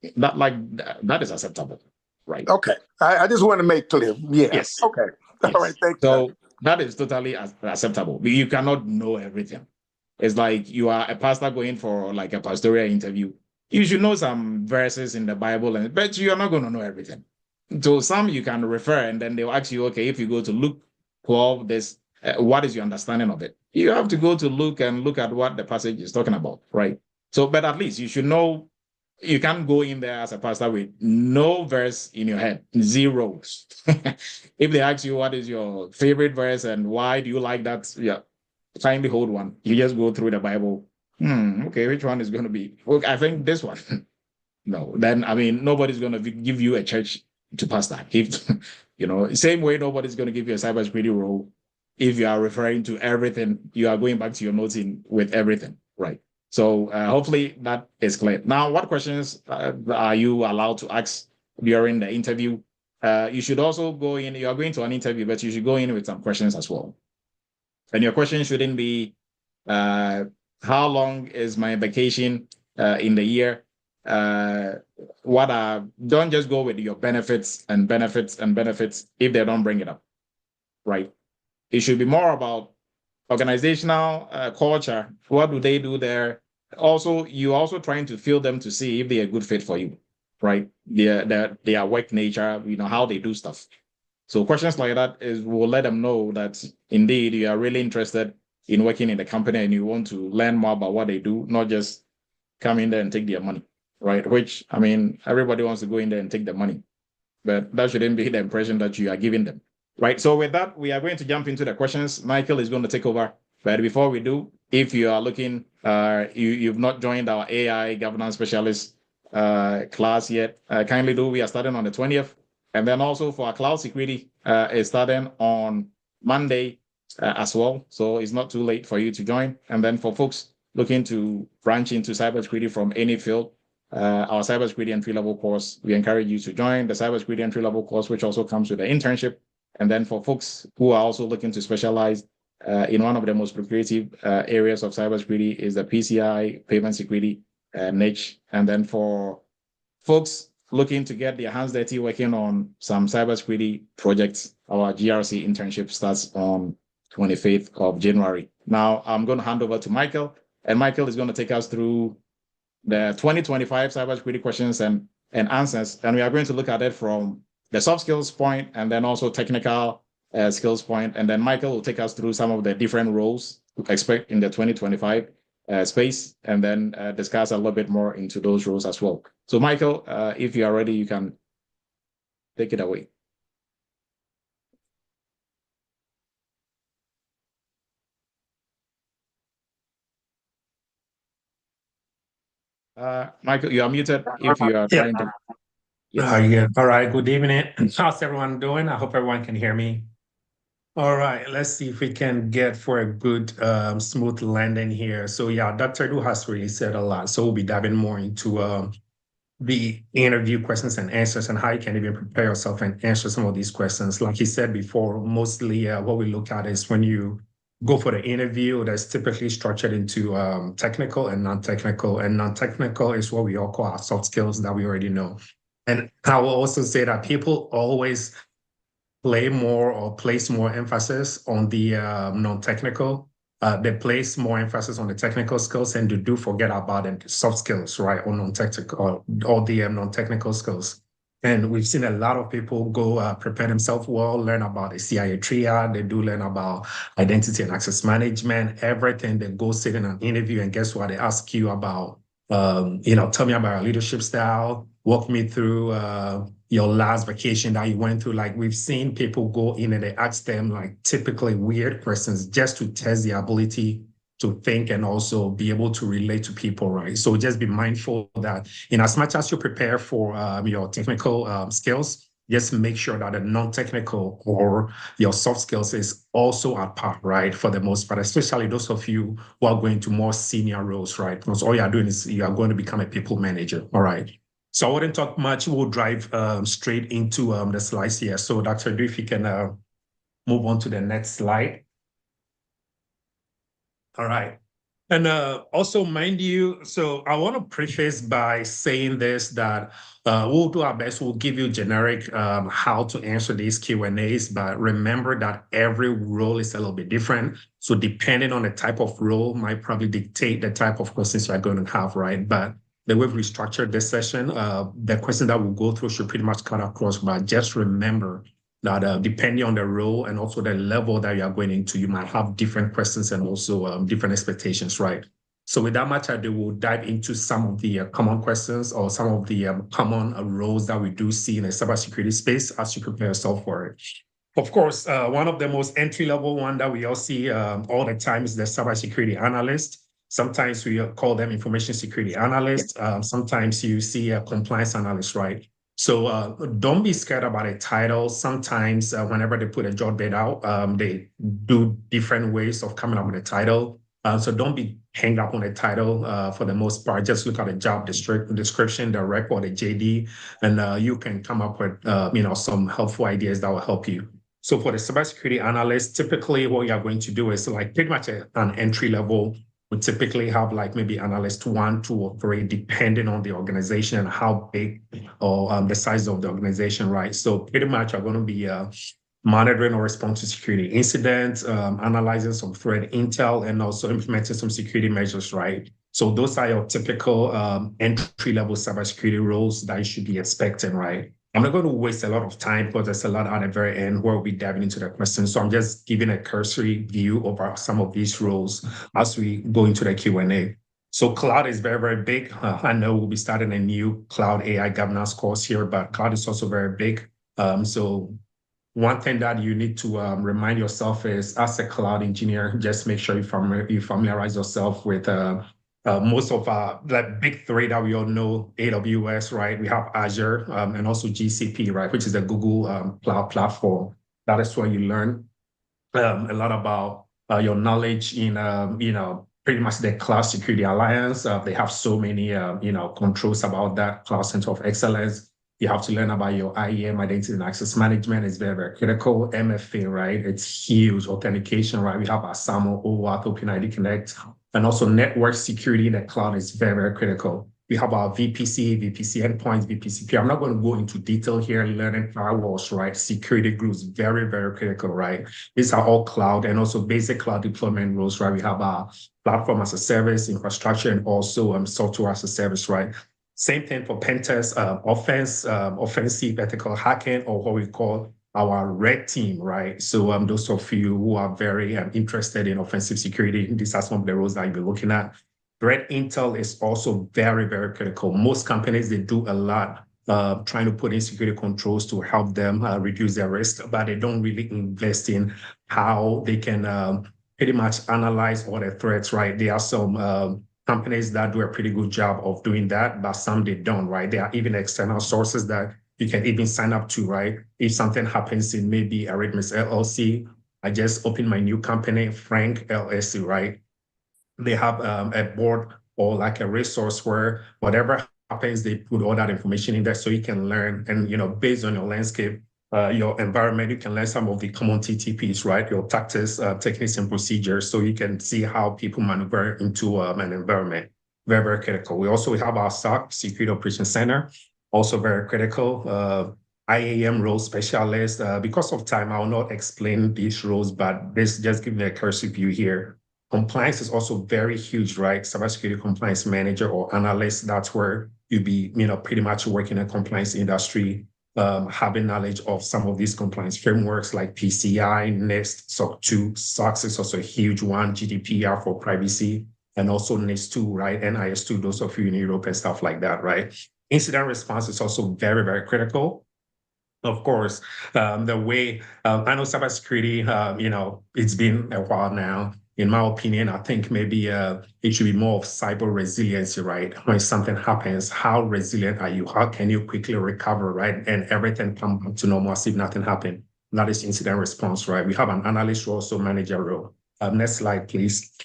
is acceptable, right? Okay. I just want to make clear. Yeah. Yes. Okay. Yes. All right. Thank you. So that is totally acceptable. You cannot know everything. It's like you are a pastor going for like a pastoral interview. You should know some verses in the Bible, but you are not going to know everything. So some you can refer, and then they'll ask you, okay, if you go to Luke 12, what is your understanding of it? You have to go to Luke and look at what the passage is talking about, right? So, but at least you should know. You can't go in there as a pastor with no verse in your head, zeros. If they ask you what is your favorite verse and why do you like that, yeah, kindly hold one. You just go through the Bible. Okay, which one is going to be? Okay, I think this one. No, then I mean nobody's going to give you a church to pastor. If same way nobody's going to give you a cybersecurity role if you are referring to everything. You are going back to your notes with everything, right? So hopefully that is clear. Now, what questions are you allowed to ask during the interview? You should also go in. You are going to an interview, but you should go in with some questions as well. And your question shouldn't be, how long is my vacation in the year? Don't just go with your benefits if they don't bring it up, right? It should be more about organizational culture. What do they do there? Also, you're also trying to feel them to see if they're a good fit for you, right? Their work nature, how they do stuff. So questions like that will let them know that indeed you are really interested in working in the company and you want to learn more about what they do, not just come in there and take their money, right? Which, I mean, everybody wants to go in there and take the money, but that shouldn't be the impression that you are giving them, right? So with that, we are going to jump into the questions. Michael is going to take over. But before we do, if you are looking, you've not joined our AI governance specialist class yet, kindly do. We are starting on the 20th. And then also for our cloud security, is starting on Monday as well. So it's not too late for you to join. And then for folks looking to branch into cybersecurity from any field, our cybersecurity entry-level course, we encourage you to join the cybersecurity entry-level course, which also comes with the internship. And then for folks who are also looking to specialize in one of the most lucrative areas of cybersecurity is the PCI payment security niche. And then for folks looking to get their hands dirty working on some cybersecurity projects, our GRC internship starts on 25th of January. Now I'm going to hand over to Michael, and Michael is going to take us through the 2025 cybersecurity questions and answers. And we are going to look at it from the soft skills point and then also technical skills point. And then Michael will take us through some of the different roles to expect in the 2025 space, and then discuss a little bit more into those roles as well. So Michael, if you are ready, you can take it away. Michael, you are muted if you are trying to. Yes. Yeah. All right. Good evening. How's everyone doing? I hope everyone can hear me. All right. Let's see if we can get for a good, smooth landing here. So yeah, Dr. Du has really said a lot. So we'll be diving more into the interview questions and answers and how you can even prepare yourself and answer some of these questions. Like he said before, mostly what we look at is when you go for the interview, that's typically structured into technical and non-technical. And non-technical is what we all call our soft skills that we already know. And I will also say that people always place more emphasis on the non-technical. They place more emphasis on the technical skills and they do forget about the soft skills, right? Or non-technical or the non-technical skills. And we've seen a lot of people go prepare themselves well, learn about the CIA triad. They do learn about identity and access management, everything. They go sit in an interview and guess what? They ask you about, tell me about your leadership style, walk me through your last vacation that you went through. Like we've seen people go in and they ask them like typically weird questions just to test the ability to think and also be able to relate to people, right? So just be mindful that in as much as you prepare for your technical skills, just make sure that the non-technical or your soft skills is also at par, right? For the most part, especially those of you who are going to more senior roles, right? Because all you are doing is you are going to become a people manager, all right? So I wouldn't talk much. We'll drive straight into the slides here. So Dr. Du, if you can move on to the next slide. All right. And also, mind you, so I want to preface by saying this, that we'll do our best. We'll give you generic how to answer these Q&As, but remember that every role is a little bit different. So depending on the type of role might probably dictate the type of questions you're going to have, right? But the way we structured this session, the question that we'll go through should pretty much cut across, but just remember that depending on the role and also the level that you are going into, you might have different questions and also different expectations, right? So without much ado, we'll dive into some of the common questions or some of the common roles that we do see in the cybersecurity space as you prepare yourself for it. Of course, one of the most entry-level one that we all see all the time is the cybersecurity analyst. Sometimes we call them information security analysts. Sometimes you see a compliance analyst, right? So don't be scared about a title. Sometimes whenever they put a job bid out, they do different ways of coming up with a title. So don't be hanged up on a title for the most part. Just look at the job description, the rec or the JD, and you can come up with some helpful ideas that will help you. So for the cybersecurity analyst, typically what you're going to do is like pretty much an entry level. We typically have like maybe analyst 1, 2, or 3, depending on the organization and how big or the size of the organization, right? So pretty much are going to be monitoring or responding to security incidents, analyzing some threat intel, and also implementing some security measures, right? So those are your typical entry-level cybersecurity roles that you should be expecting, right? I'm not going to waste a lot of time because there's a lot at the very end where we'll be diving into the questions. So I'm just giving a cursory view over some of these roles as we go into the Q&A. So cloud is very, very big. I know we'll be starting a new cloud AI governance course here, but cloud is also very big. So one thing that you need to remind yourself is, as a cloud engineer, just make sure you familiarize yourself with most of the big three that we all know: AWS, right? We have Azure and also GCP, right? Which is the Google cloud platform. That is where you learn a lot about your knowledge in, pretty much the Cloud Security Alliance. They have so many, controls about that Cloud Center of Excellence. You have to learn about your IAM, identity and access management. It's very, very critical. MFA, right? It's huge. Authentication, right? We have ASAMO, OAuth, OpenID Connect, and also network security in the cloud is very, very critical. We have our VPC endpoints, VPCP. I'm not going to go into detail here, learning firewalls, right? Security groups, very, very critical, right? These are all cloud and also basic cloud deployment rules, right? We have our platform as a service, infrastructure, and also software as a service, right? Same thing for pen test, offensive ethical hacking, or what we call our red team, right? So those of you who are very interested in offensive security, these are some of the roles that you'll be looking at. Threat intel is also very, very critical. Most companies, they do a lot trying to put in security controls to help them reduce their risk, but they don't really invest in how they can pretty much analyze all the threats, right? There are some companies that do a pretty good job of doing that, but some they don't, right? There are even external sources that you can even sign up to, right? If something happens in maybe Eretmis LLC, I just opened my new company, Frank LLC, right? They have a board or like a resource where whatever happens, they put all that information in there so you can learn. And, based on your landscape, your environment, you can learn some of the common TTPs, right? Your tactics, techniques, and procedures, so you can see how people maneuver into an environment. Very, very critical. We also have our SOC, Security Operations Center, also very critical. IAM role specialist. Because of time, I will not explain these roles, but this just give me a cursory view here. Compliance is also very huge, right? Cybersecurity compliance manager or analyst, that's where you'll be, pretty much working in the compliance industry, having knowledge of some of these compliance frameworks like PCI, NIST, SOC 2. SOX is also a huge one, GDPR for privacy, and also NIST 2, right? NIS 2, those of you in Europe and stuff like that, right? Incident response is also very, very critical. Of course, the way I know cybersecurity, it's been a while now. In my opinion, I think maybe it should be more of cyber resiliency, right? When something happens, how resilient are you? How can you quickly recover, right? And everything come back to normal as if nothing happened. That is incident response, right? We have an analyst role, also manager role. Next slide, please.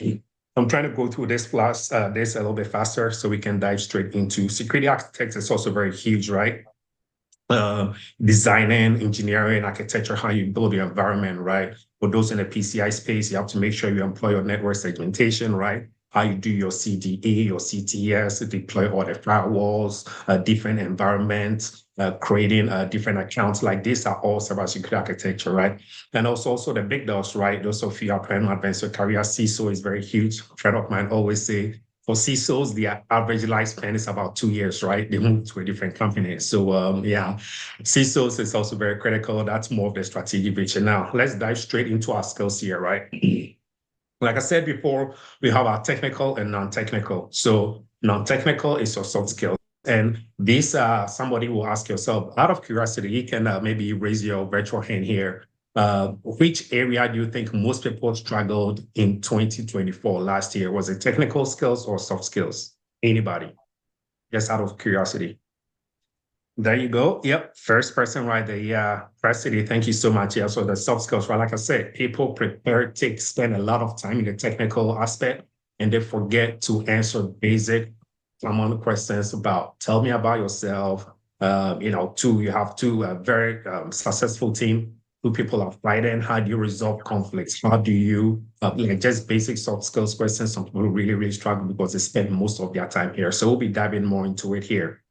I'm trying to go through this a little bit faster so we can dive straight into security architects. It's also very huge, right? Designing, engineering, architecture, how you build your environment, right? For those in the PCI space, you have to make sure you employ your network segmentation, right? How you do your CDE, your CTS, deploy all the firewalls, different environments, creating different accounts. Like these are all cybersecurity architecture, right? And also the big dogs, right? Those of you are planning to advance your career, CISO is very huge. A friend of mine always say, for CISOs, the average lifespan is about 2 years, right? They move to a different company. So CISOs is also very critical. That's more of the strategic vision. Now, let's dive straight into our skills here, right? Like I said before, we have our technical and non-technical. So non-technical is your soft skills. And these somebody will ask yourself, out of curiosity, you can maybe raise your virtual hand here. Which area do you think most people struggled in 2024 last year? Was it technical skills or soft skills? Anybody? Just out of curiosity. There you go. Yep. First person right there. Yeah. Presley, thank you so much. Yeah. So the soft skills, right? Like I said, people spend a lot of time in the technical aspect and they forget to answer basic common questions about tell me about yourself. You have two very successful team. Two people are fighting. How do you resolve conflicts? How do you just basic soft skills questions? Some people really, really struggle because they spend most of their time here. So we'll be diving more into it here.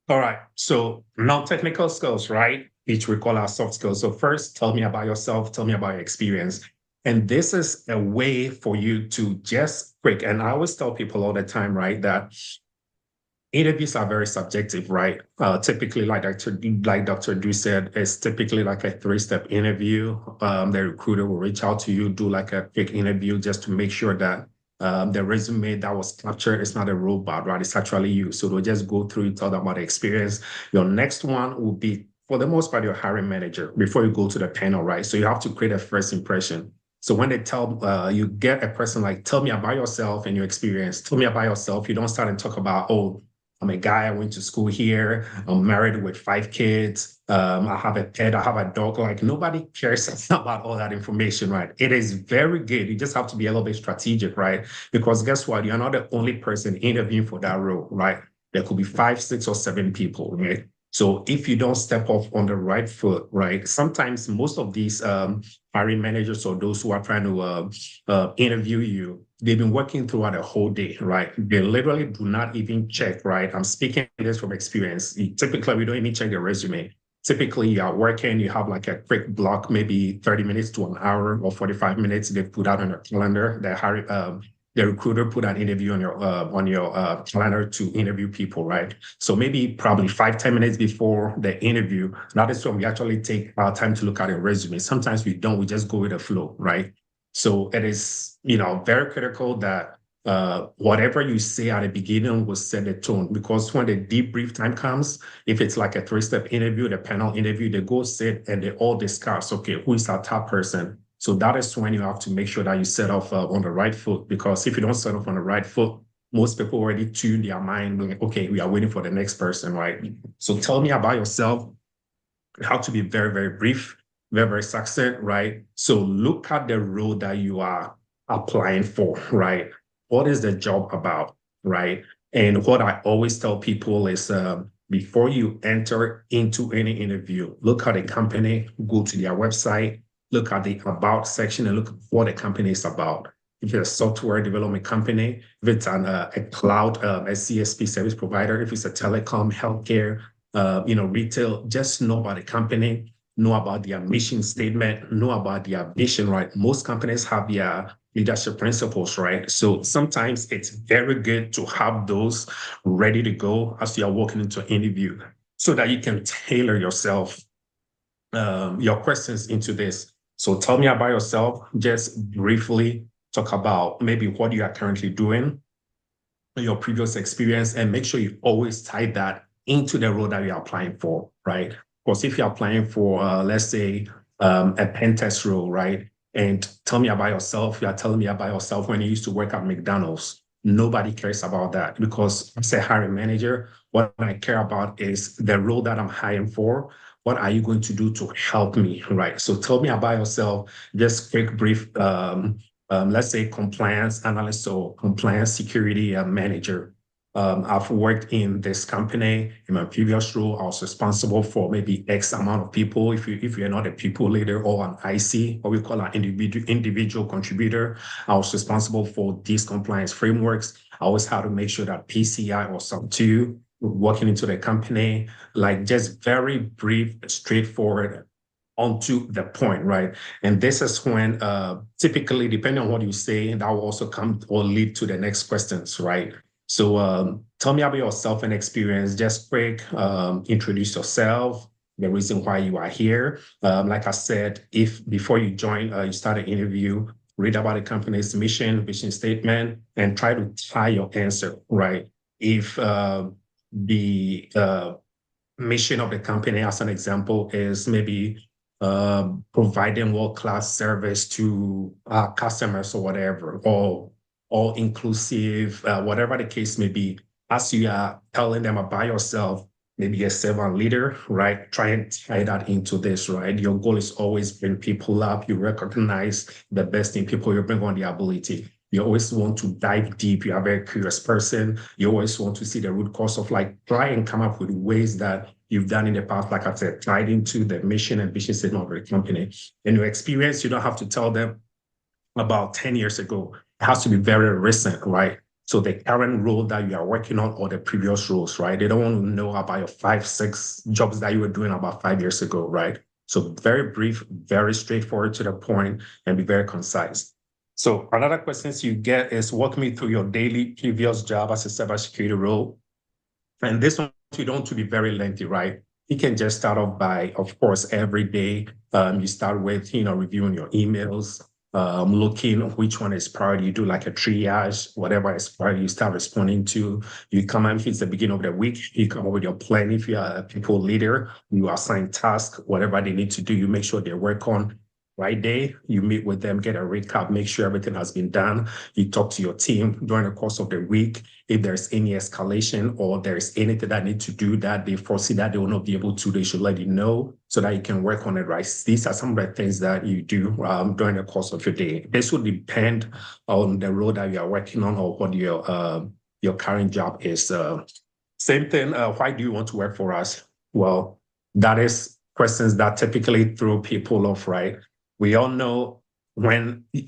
All right. So non-technical skills, right? Which we call our soft skills. So first, tell me about yourself. Tell me about your experience. And this is a way for you to just quick. And I always tell people all the time, right, that interviews are very subjective, right? Typically, like Dr. Drew said, it's typically like a 3-step interview. The recruiter will reach out to you, do like a quick interview just to make sure that the resume that was captured is not a robot, right? It's actually you. So they'll just go through, tell them about the experience. Your next one will be, for the most part, your hiring manager before you go to the panel, right? So you have to create a first impression. So when they tell you get a person like, tell me about yourself and your experience. Tell me about yourself. You don't start and talk about, oh, I'm a guy, I went to school here, I'm married with 5 kids, I have a pet, I have a dog. Like nobody cares about all that information, right? It is very good. You just have to be a little bit strategic, right? Because guess what? You're not the only person interviewing for that role, right? There could be 5, 6, or 7 people, right? So if you don't step off on the right foot, right, sometimes most of these hiring managers or those who are trying to interview you, they've been working throughout the whole day, right? They literally do not even check, right? I'm speaking this from experience. Typically, we don't even check the resume. Typically, you are working, you have like a quick block, maybe 30 minutes to an hour or 45 minutes. They put out on your calendar. The recruiter put an interview on your calendar to interview people, right? So maybe probably 5-10 minutes before the interview, that is when we actually take our time to look at a resume. Sometimes we don't, we just go with the flow, right? So it is, very critical that whatever you say at the beginning will set the tone, because when the debrief time comes, if it's like a 3-step interview, the panel interview, they go sit and they all discuss, okay, who is our top person? So that is when you have to make sure that you set off on the right foot, because if you don't set off on the right foot, most people already tune their mind, like, okay, we are waiting for the next person, right? So tell me about yourself. You have to be very, very brief, very, very succinct, right? So look at the role that you are applying for, right? What is the job about, right? And what I always tell people is before you enter into any interview, look at the company, go to their website, look at the about section and look at what the company is about. If it's a software development company, if it's a cloud, a CSP service provider, if it's a telecom, healthcare, retail, just know about the company, know about their mission statement, know about their vision, right? Most companies have their leadership principles, right? So sometimes it's very good to have those ready to go as you are walking into an interview so that you can tailor yourself, your questions into this. So tell me about yourself, just briefly talk about maybe what you are currently doing, your previous experience, and make sure you always tie that into the role that you're applying for, right? Because if you're applying for, let's say, a pen test role, right? And tell me about yourself, you are telling me about yourself when you used to work at McDonald's. Nobody cares about that, because as a hiring manager, what I care about is the role that I'm hiring for. What are you going to do to help me, right? So tell me about yourself, just quick, brief, let's say compliance analyst or compliance security manager. I've worked in this company. In my previous role, I was responsible for maybe X amount of people. If you're not a people leader or an IC, what we call an individual contributor, I was responsible for these compliance frameworks. I always had to make sure that PCI or SOC 2 working into the company, like just very brief, straightforward, onto the point, right? And this is when typically, depending on what you say, that will also come or lead to the next questions, right? So tell me about yourself and experience, just quick, introduce yourself, the reason why you are here. Like I said, if before you join, you start an interview, read about the company's mission, vision statement, and try to tie your answer, right? If the mission of the company, as an example, is maybe providing world-class service to our customers or whatever, or all inclusive, whatever the case may be, as you are telling them about yourself, maybe a servant leader, right? Try and tie that into this, right? Your goal is always bring people up. You recognize the best in people, you bring on the ability. You always want to dive deep. You're a very curious person. You always want to see the root cause of, like, try and come up with ways that you've done in the past, like I said, tied into the mission and vision statement of the company. In your experience, you don't have to tell them about 10 years ago. It has to be very recent, right? So the current role that you are working on or the previous roles, right? They don't want to know about your 5-6 jobs that you were doing about 5 years ago, right? So very brief, very straightforward to the point, and be very concise. So another questions you get is, walk me through your daily previous job as a cybersecurity role. And this one, you don't want to be very lengthy, right? You can just start off by, of course, every day, you start with, reviewing your emails, looking which one is priority. You do like a triage, whatever is priority, you start responding to. You come in, if it's the beginning of the week, you come up with your plan. If you are a people leader, you assign tasks, whatever they need to do, you make sure they work on. Right day, you meet with them, get a recap, make sure everything has been done. You talk to your team during the course of the week. If there's any escalation or there's anything that need to do that they foresee that they will not be able to, they should let you know so that you can work on it, right? These are some of the things that you do during the course of your day. This will depend on the role that you are working on or what your current job is. Same thing, why do you want to work for us? Well, that is questions that typically throw people off, right? We all know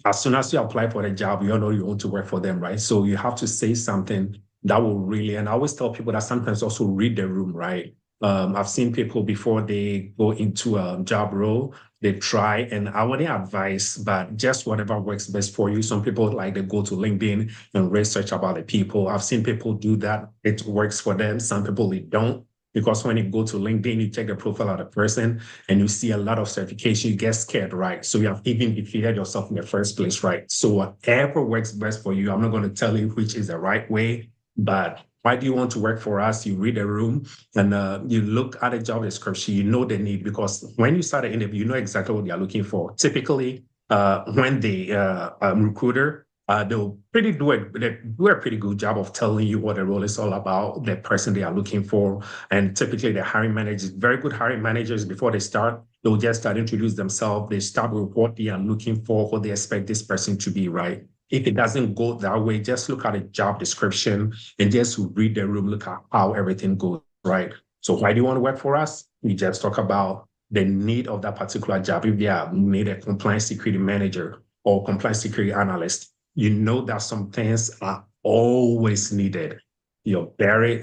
as soon as you apply for a job, you all know you want to work for them, right? So you have to say something that will really, and I always tell people that sometimes also read the room, right? I've seen people before they go into a job role, they try, and I wouldn't advise, but just whatever works best for you. Some people like they go to LinkedIn and research about the people. I've seen people do that. It works for them. Some people, it don't. Because when you go to LinkedIn, you check the profile of the person and you see a lot of certification, you get scared, right? So you have even defeated yourself in the first place, right? So whatever works best for you, I'm not going to tell you which is the right way, but why do you want to work for us? You read the room and you look at the job description, you know the need, because when you start an interview, you know exactly what you're looking for. Typically, when the recruiter, they'll do a pretty good job of telling you what the role is all about, the person they are looking for. And typically the hiring managers, very good hiring managers, before they start, they'll just start to introduce themselves. They start with what they are looking for, what they expect this person to be, right? If it doesn't go that way, just look at the job description and just read the room, look at how everything goes, right? So why do you want to work for us? We just talk about the need of that particular job. If they need a compliance security manager or compliance security analyst, you know that some things are always needed. You're very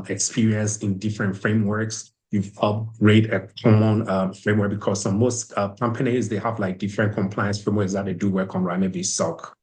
experienced in different frameworks. You've upgraded a common framework, because most companies, they have like different compliance frameworks that they do work on, right? Maybe SOC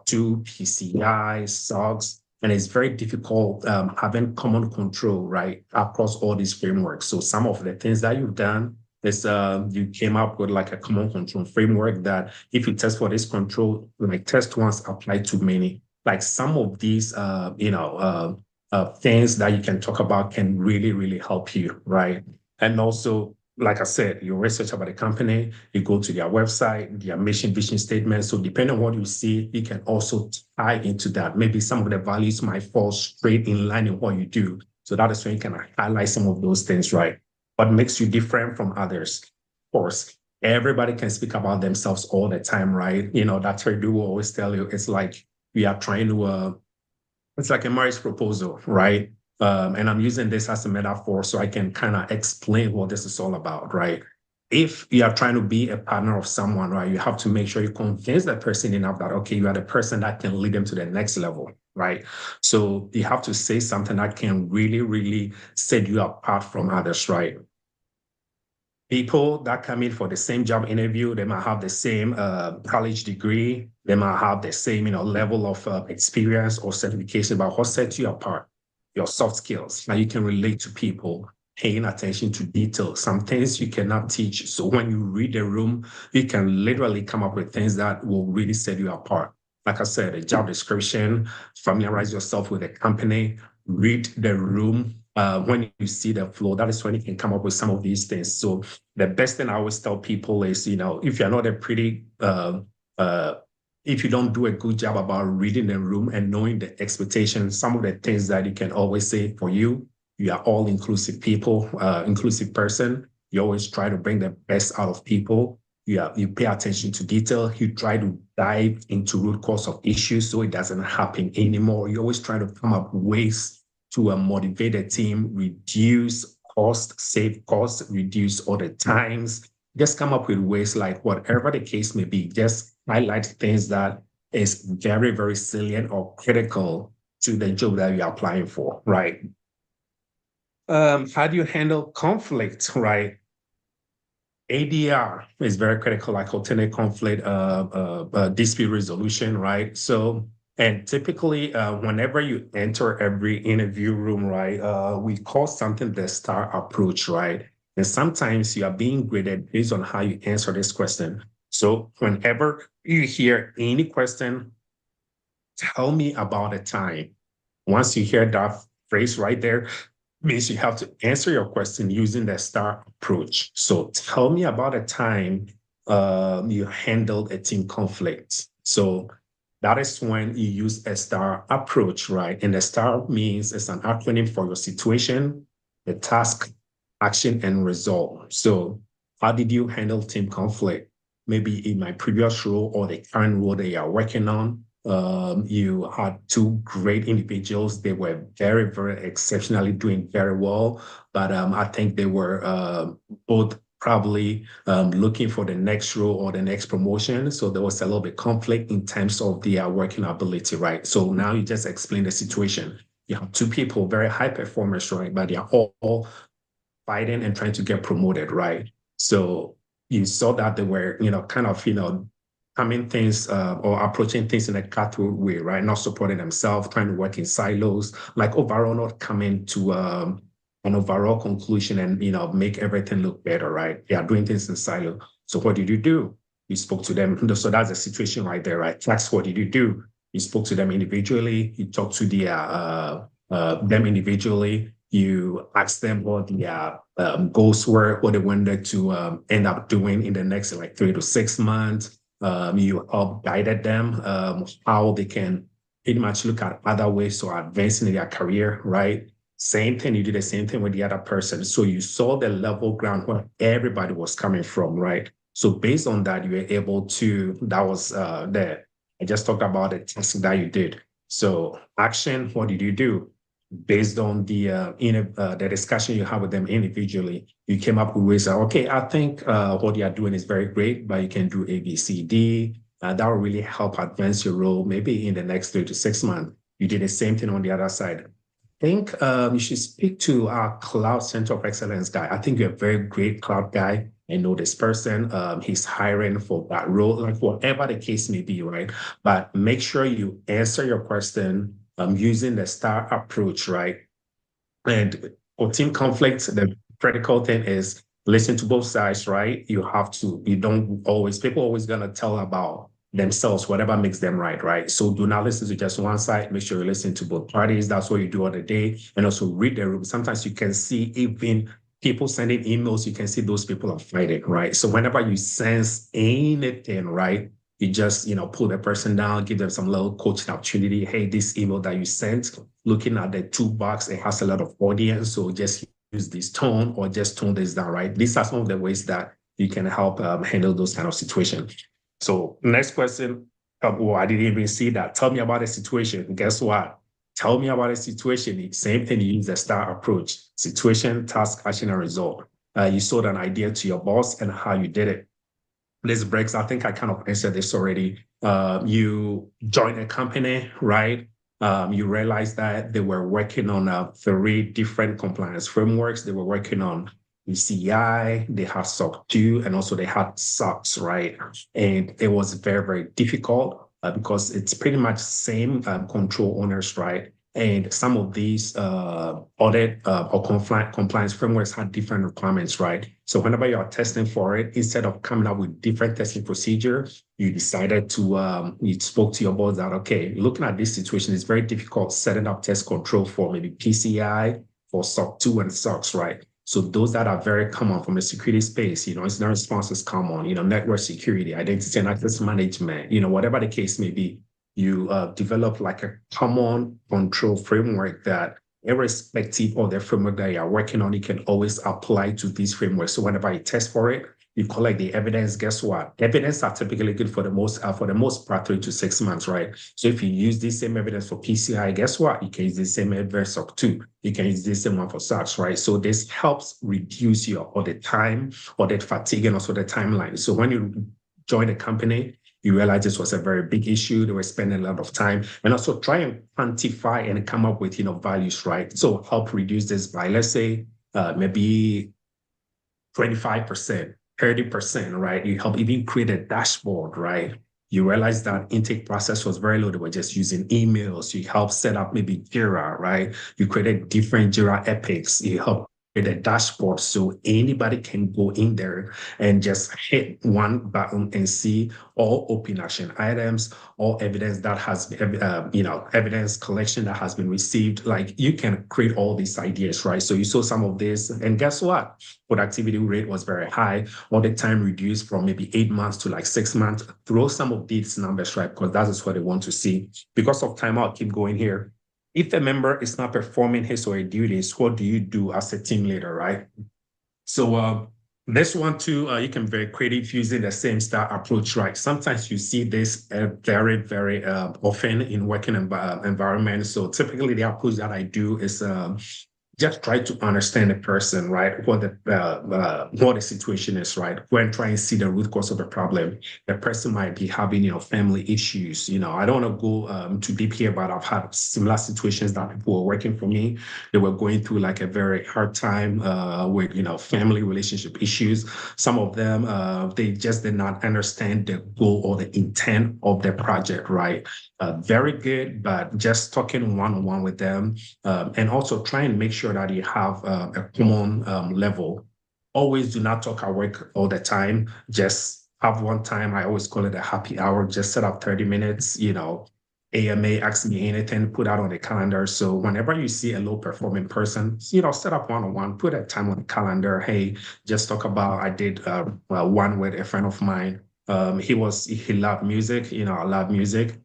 2, PCI, SOX, and it's very difficult having common control, right, across all these frameworks. So some of the things that you've done is you came up with like a common control framework that if you test for this control, like test once, apply to many. Like some of these, things that you can talk about can really, really help you, right? And also, like I said, you research about the company, you go to their website, their mission, vision statement. So depending on what you see, you can also tie into that. Maybe some of the values might fall straight in line in what you do. So that is when you can highlight some of those things, right? What makes you different from others? Of course, everybody can speak about themselves all the time, right? You know, that's what we will always tell you. It's like we are trying to, it's like a marriage proposal, right? And I'm using this as a metaphor so I can kind of explain what this is all about, right? If you are trying to be a partner of someone, right, you have to make sure you convince that person enough that, okay, you are the person that can lead them to the next level, right? So you have to say something that can really, really set you apart from others, right? People that come in for the same job interview, they might have the same college degree, they might have the same level of experience or certification, but what sets you apart? Your soft skills. Now you can relate to people, paying attention to detail, some things you cannot teach. So when you read the room, you can literally come up with things that will really set you apart. Like I said, a job description, familiarize yourself with the company, read the room. When you see the flow, that is when you can come up with some of these things. So the best thing I always tell people is, if you're not if you don't do a good job about reading the room and knowing the expectations, some of the things that you can always say for you are all inclusive people, inclusive person. You always try to bring the best out of people. You pay attention to detail. You try to dive into root cause of issues so it doesn't happen anymore. You always try to come up with ways to motivate the team, reduce cost, save costs, reduce all the times. Just come up with ways, like whatever the case may be, just highlight things that is very, very salient or critical to the job that you're applying for, right? How do you handle conflict, right? ADR is very critical, like alternate conflict, dispute resolution, right? So, and typically, whenever you enter every interview room, right, we call something the STAR approach, right? And sometimes you are being graded based on how you answer this question. So whenever you hear any question, tell me about a time. Once you hear that phrase right there, means you have to answer your question using the STAR approach. So tell me about a time you handled a team conflict. So that is when you use a STAR approach, right? And the STAR means it's an acronym for your situation, the task, action, and result. So how did you handle team conflict? Maybe in my previous role or the current role that you are working on, You had two great individuals. They were very, very exceptionally doing very well. But I think they were both probably looking for the next role or the next promotion. So there was a little bit conflict in terms of their working ability, right? So now you just explain the situation. You have two people, very high performers, right? But they're all fighting and trying to get promoted, right? So you saw that they were, kind of, coming things or approaching things in a cutthroat way, right? Not supporting themselves, trying to work in silos, like overall not coming to an overall conclusion and, make everything look better, right? They are doing things in silo. So what did you do? You spoke to them. So that's the situation right there, right? That's what did you do? You spoke to them individually. You talked to them individually. You asked them what their goals were, what they wanted to end up doing in the next 3 to 6 months. You help guided them how they can pretty much look at other ways to advance in their career, right? Same thing, you did the same thing with the other person. So you saw the level ground where everybody was coming from, right? So based on that, you were able to, that was I just talked about the testing that you did. So action, what did you do? Based on the discussion you have with them individually, you came up with ways that, okay, I think what you are doing is very great, but you can do A, B, C, D. That will really help advance your role maybe in the next 3 to 6 months. You did the same thing on the other side. I think you should speak to our Cloud Center of Excellence guy. I think you're a very great cloud guy. I know this person, he's hiring for that role, like whatever the case may be, right? But make sure you answer your question using the STAR approach, right? And for team conflict, the critical thing is listen to both sides, right? People always gonna tell about themselves, whatever makes them right? So do not listen to just one side. Make sure you listen to both parties. That's what you do on the day. And also read the room. Sometimes you can see even people sending emails, you can see those people are fighting, right? So whenever you sense anything, right, you just, pull the person down, give them some little coaching opportunity. Hey, this email that you sent, looking at the toolbox, it has a lot of audience. So just use this tone or just tone this down, right? These are some of the ways that you can help handle those kind of situations. So next question, I didn't even see that. Tell me about a situation. Guess what? Tell me about a situation. Same thing, you use the STAR approach. Situation, task, action, and result. You sold an idea to your boss and how you did it. This breaks, I think I kind of answered this already. You joined a company, right? You realized that they were working on 3 different compliance frameworks. They were working on PCI, they had SOC 2, and also they had SOX, right? And it was very, very difficult because it's pretty much same control owners, right? And some of these audit or compliance frameworks had different requirements, right? So whenever you are testing for it, instead of coming up with different testing procedures, you decided to, you spoke to your boss that, okay, looking at this situation, it's very difficult setting up test control for maybe PCI, for SOC 2 and SOX, right? So those that are very common from the security space, incident response is common, network security, identity and access management, whatever the case may be, you develop like a common control framework that irrespective of the framework that you are working on, you can always apply to these frameworks. So whenever you test for it, you collect the evidence. Guess what? Evidence are typically good for the most part 3 to 6 months, right? So if you use the same evidence for PCI, guess what? You can use the same evidence for SOC 2. You can use the same one for SOX, right? So this helps reduce your audit time, audit fatigue, and also the timeline. So when you join a company, you realize this was a very big issue. They were spending a lot of time, and also try and quantify and come up with, values, right? So help reduce this by, let's say, maybe 25%, 30%, right? You help even create a dashboard, right? You realize that intake process was very low. They were just using emails. You help set up maybe Jira, right? You created different Jira epics. You help create a dashboard so anybody can go in there and just hit one button and see all open action items, all evidence that has been, evidence collection that has been received. Like you can create all these ideas, right? So you saw some of this, and guess what? Productivity rate was very high. Audit time reduced from maybe 8 months to like 6 months. Throw some of these numbers, right? Because that is what they want to see. Because of time, I'll keep going here. If a member is not performing his or her duties, what do you do as a team leader, right? So This one too, you can be very creative using the same style approach, right? Sometimes you see this very, very often in working environments. So typically the approach that I do is just try to understand the person, right? What the situation is, right? When trying to see the root cause of the problem, the person might be having, family issues. I don't want to go too deep here, but I've had similar situations that people were working for me. They were going through like a very hard time with, family relationship issues. Some of them, they just did not understand the goal or the intent of the project, right? Very good, but just talking one-on-one with them and also try and make sure that you have a common level. Always do not talk at work all the time. Just have one time. I always call it a happy hour. Just set up 30 minutes, AMA, ask me anything, put out on the calendar. So whenever you see a low performing person, set up one-on-one, put a time on the calendar. Hey, just talk about, I did one with a friend of mine. He loved music, I love music.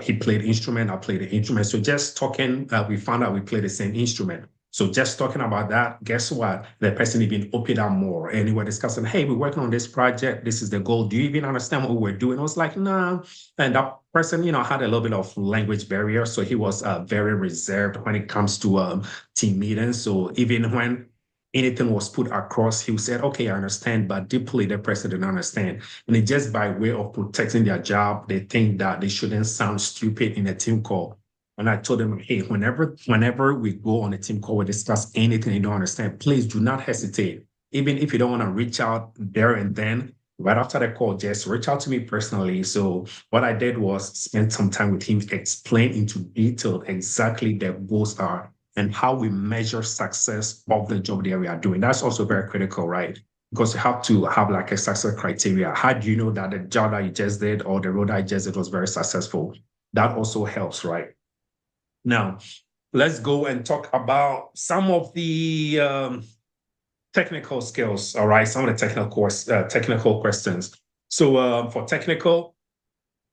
He played instrument, I played the instrument. So just talking, we found out we play the same instrument. So just talking about that, guess what? The person even opened up more. And we were discussing, hey, we're working on this project. This is the goal. Do you even understand what we're doing? I was like, nah. And that person, had a little bit of language barrier. So he was very reserved when it comes to team meetings. So even when anything was put across, he said, okay, I understand, but deeply the person didn't understand. And it just by way of protecting their job, they think that they shouldn't sound stupid in a team call. And I told them, hey, whenever we go on a team call, we discuss anything you don't understand, please do not hesitate. Even if you don't want to reach out there and then, right after the call, just reach out to me personally. So what I did was spend some time with him, explain into detail exactly the goals are and how we measure success of the job that we are doing. That's also very critical, right? Because you have to have like a success criteria. How do you know that the job that you just did or the role that I just did was very successful? That also helps, right? Now, let's go and talk about some of the technical skills, all right? Some of the technical questions. So for technical,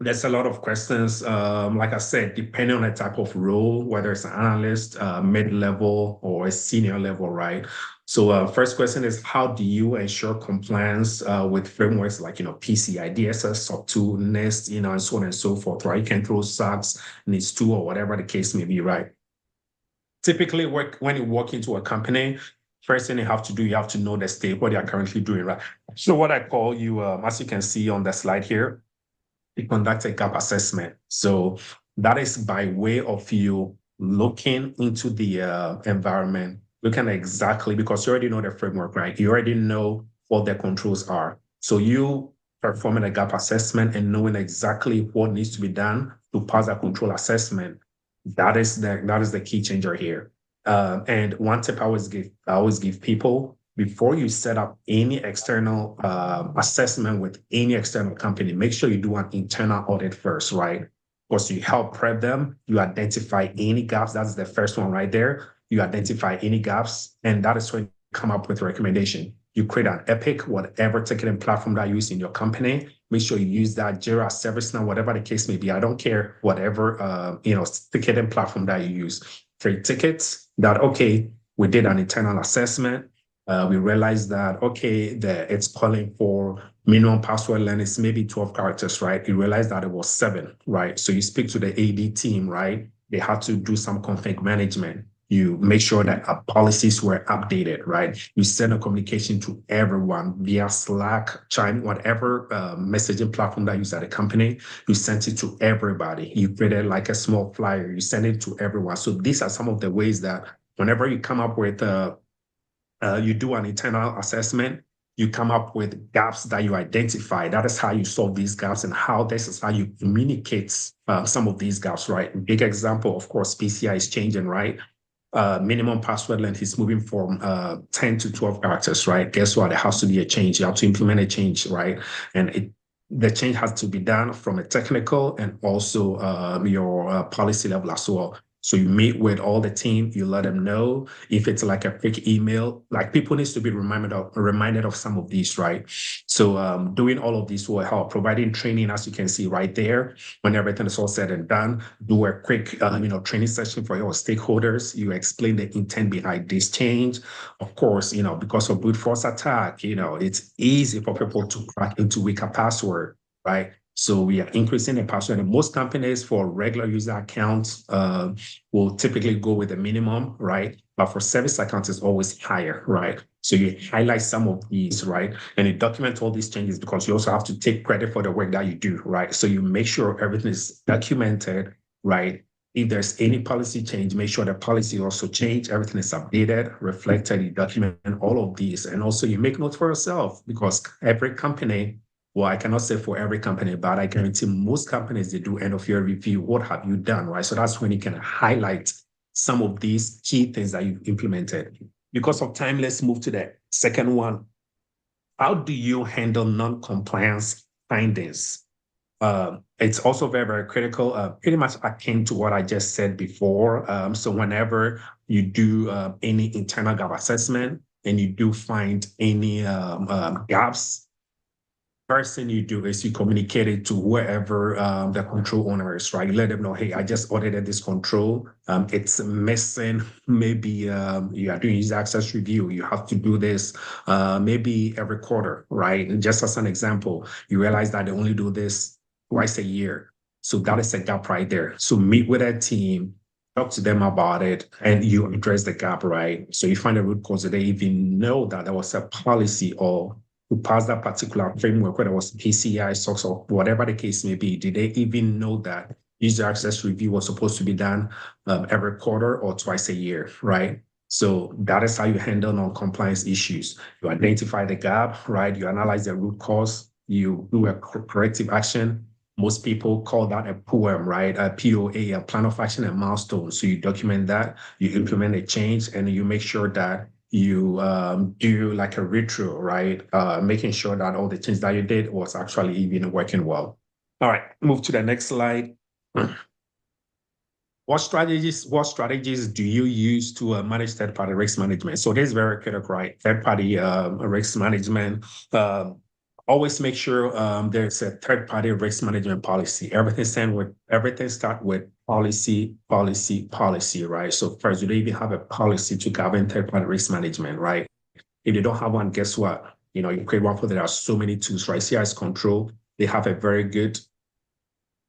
there's a lot of questions. Like I said, depending on the type of role, whether it's an analyst, mid-level, or a senior level, right? So first question is, how do you ensure compliance with frameworks like, PCI, DSS, SOC 2, NIST, and so on and so forth, right? You can throw SOCs, NIST 2, or whatever the case may be, right? Typically, when you walk into a company, first thing you have to do, you have to know the state, what they are currently doing, right? So what I call you, as you can see on the slide here, you conduct a gap assessment. So that is by way of you looking into the environment, looking exactly, because you already know the framework, right? You already know what the controls are. So you performing a gap assessment and knowing exactly what needs to be done to pass a control assessment. That is the key changer here. And one tip I always give people, before you set up any external assessment with any external company, make sure you do an internal audit first, right? Because you help prep them, you identify any gaps. That's the first one right there. You identify any gaps, and that is when you come up with a recommendation. You create an Epic, whatever ticketing platform that you use in your company. Make sure you use that, Jira, ServiceNow, whatever the case may be. I don't care, whatever ticketing platform that you use. Create tickets that, okay, we did an internal assessment. We realized that, okay, it's calling for minimum password length is maybe 12 characters, right? You realize that it was 7, right? So you speak to the AD team, right? They had to do some config management. You make sure that our policies were updated, right? You send a communication to everyone via Slack, Chime, whatever messaging platform that you use at a company. You sent it to everybody. You created like a small flyer. You send it to everyone. So these are some of the ways that whenever you come up with you do an internal assessment, you come up with gaps that you identify. That is how you solve these gaps and how this is how you communicate some of these gaps, right? Big example, of course, PCI is changing, right? Minimum password length is moving from 10 to 12 characters, right? Guess what? There has to be a change. You have to implement a change, right? And the change has to be done from a technical and also your policy level as well. So you meet with all the team, you let them know. If it's like a quick email, like people needs to be reminded of some of these, right? So doing all of this will help. Providing training, as you can see right there, when everything is all said and done, do a quick training session for your stakeholders. You explain the intent behind this change. Of course, because of brute force attack, it's easy for people to crack into weaker password, right? So we are increasing the password. And most companies for regular user accounts will typically go with the minimum, right? But for service accounts, it's always higher, right? So you highlight some of these, right? And you document all these changes because you also have to take credit for the work that you do, right? So you make sure everything is documented, right? If there's any policy change, make sure the policy also change, everything is updated, reflected, you document all of these. And also you make notes for yourself because every company, well, I cannot say for every company, but I guarantee most companies, they do end of year review. What have you done, right? So that's when you can highlight some of these key things that you've implemented. Because of time, let's move to the second one. How do you handle non-compliance findings? It's also very, very critical, pretty much akin to what I just said before. So whenever you do any internal gap assessment and you do find any gaps, first thing you do is you communicate it to whoever the control owner is, right? You let them know, hey, I just audited this control. It's missing. Maybe you are doing user access review. You have to do this maybe every quarter, right? And just as an example, you realize that they only do this twice a year. So that is a gap right there. So meet with a team, talk to them about it, and you address the gap, right? So you find a root cause that they even know that there was a policy or to pass that particular framework, whether it was PCI, SOX, or whatever the case may be. Did they even know that user access review was supposed to be done every quarter or twice a year, right? So that is how you handle non-compliance issues. You identify the gap, right? You analyze the root cause, you do a corrective action. Most people call that a POAM, right? A POA, a plan of action and milestone. So you document that, you implement a change, and you make sure that you do like a retro, right? Making sure that all the changes that you did was actually even working well. All right, move to the next slide. What strategies do you use to manage third-party risk management? So this is very critical, right? Third-party risk management. Always make sure there's a third-party risk management policy. Everything start with policy, right? So first, you don't even have a policy to govern third-party risk management, right? If you don't have one, guess what? You create one for there are so many tools, right? CIS Control, they have a very good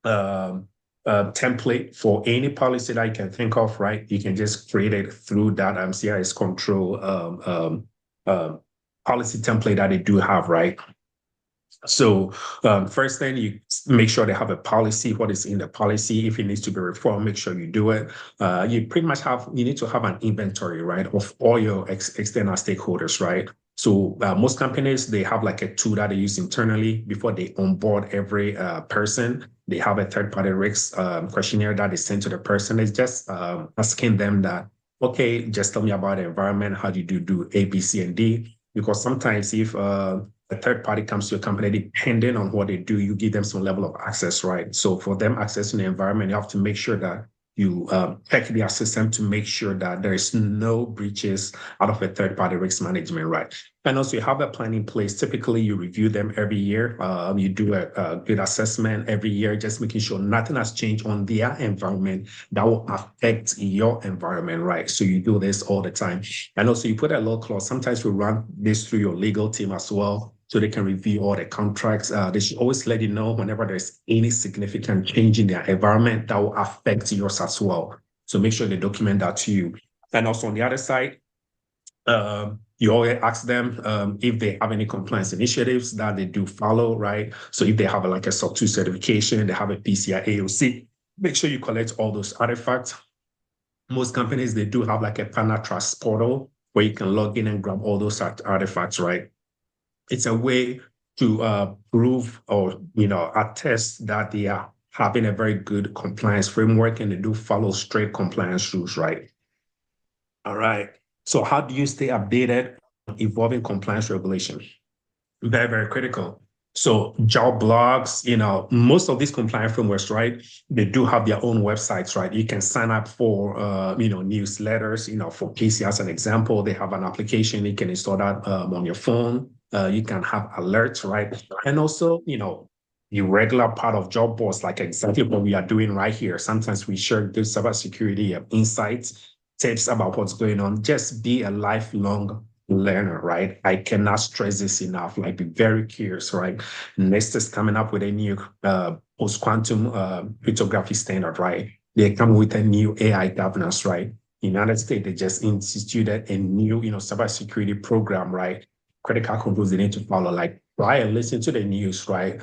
template for any policy that you can think of, right? You can just create it through that CIS Control policy template that they do have, right? So first thing, you make sure they have a policy, what is in the policy. If it needs to be reformed, make sure you do it. You pretty much need to have an inventory, right, of all your external stakeholders, right? So most companies, they have like a tool that they use internally before they onboard every person. They have a third-party risk questionnaire that is sent to the person. It's just asking them that, okay, just tell me about the environment. How do you do A, B, C, and D? Because sometimes if a third party comes to your company, depending on what they do, you give them some level of access, right? So for them accessing the environment, you have to make sure that you check their system to make sure that there is no breaches out of a third-party risk management, right? And also you have a plan in place. Typically, you review them every year. You do a good assessment every year, just making sure nothing has changed on their environment that will affect your environment, right? So you do this all the time. And also you put a law clause. Sometimes we run this through your legal team as well, so they can review all the contracts. They should always let you know whenever there's any significant change in their environment that will affect yours as well. So make sure they document that to you. And also on the other side, you always ask them if they have any compliance initiatives that they do follow, right? So if they have like a SOC 2 certification, they have a PCI AOC, make sure you collect all those artifacts. Most companies, they do have like a partner trust portal where you can log in and grab all those artifacts, right? It's a way to prove or, attest that they are having a very good compliance framework and they do follow strict compliance rules, right? All right. So how do you stay updated on evolving compliance regulation? Very, very critical. So job blogs, most of these compliance frameworks, right? They do have their own websites, right? You can sign up for, newsletters, for PC as an example. They have an application. You can install that on your phone. You can have alerts, right? And also, the regular part of job boards, like exactly what we are doing right here. Sometimes we share those cybersecurity insights, tips about what's going on. Just be a lifelong learner, right? I cannot stress this enough. Like, be very curious, right? NIST is coming up with a new post-quantum cryptography standard, right? They come with a new AI governance, right? United States, they just instituted a new, cybersecurity program, right? Critical controls they need to follow. Like, right, listen to the news, right?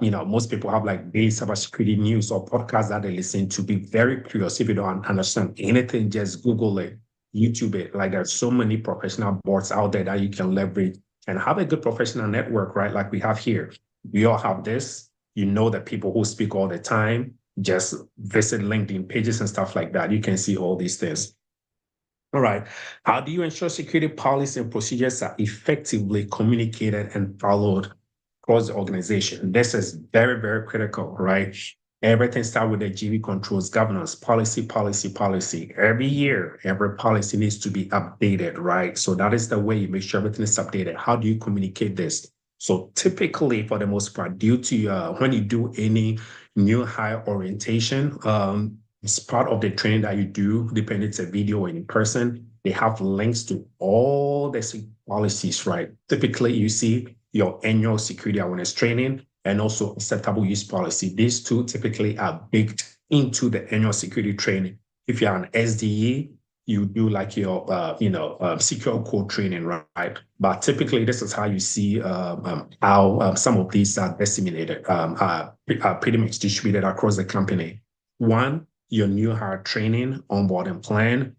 Most people have like daily cybersecurity news or podcasts that they listen to. Be very curious. If you don't understand anything, just Google it. YouTube it. Like, there's so many professional boards out there that you can leverage and have a good professional network, right? Like we have here. We all have this. The people who speak all the time. Just visit LinkedIn pages and stuff like that. You can see all these things. All right. How do you ensure security policies and procedures are effectively communicated and followed across the organization? This is very, very critical, right? Everything starts with the GB controls, governance, policy. Every year, every policy needs to be updated, right? So that is the way you make sure everything is updated. How do you communicate this? So typically, for the most part, due to when you do any new hire orientation, it's part of the training that you do, depending if it's a video or in person, they have links to all the policies, right? Typically, you see your annual security awareness training and also acceptable use policy. These two typically are baked into the annual security training. If you're an SDE, you do like your, secure code training, right? But typically, this is how you see how some of these are disseminated, are pretty much distributed across the company. One, your new hire training, onboarding plan.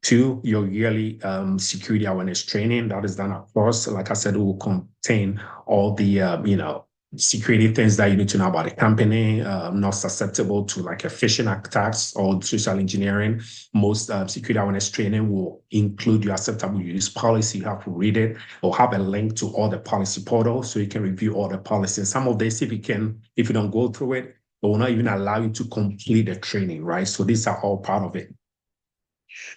Two, your yearly security awareness training that is done across. Like I said, it will contain all the security things that you need to know about the company, not susceptible to like a phishing attacks or social engineering. Most security awareness training will include your acceptable use policy. You have to read it or have a link to all the policy portals so you can review all the policies. Some of this, if you don't go through it, it will not even allow you to complete the training, right? So these are all part of it.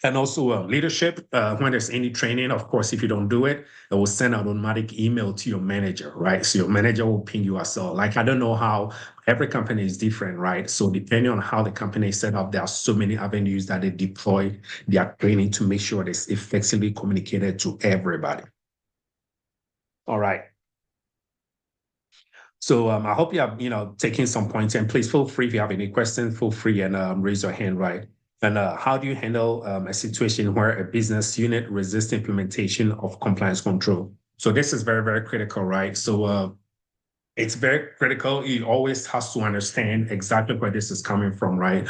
And also leadership, when there's any training, of course, if you don't do it, it will send an automatic email to your manager, right? So your manager will ping you as well. Like, I don't know how every company is different, right? So depending on how the company is set up, there are so many avenues that they deploy their training to make sure it's effectively communicated to everybody. All right. So I hope you have, taken some points, and please feel free if you have any questions, feel free and raise your hand, right? And how do you handle a situation where a business unit resists implementation of compliance control? So this is very, very critical, right? So it's very critical. You always has to understand exactly where this is coming from, right?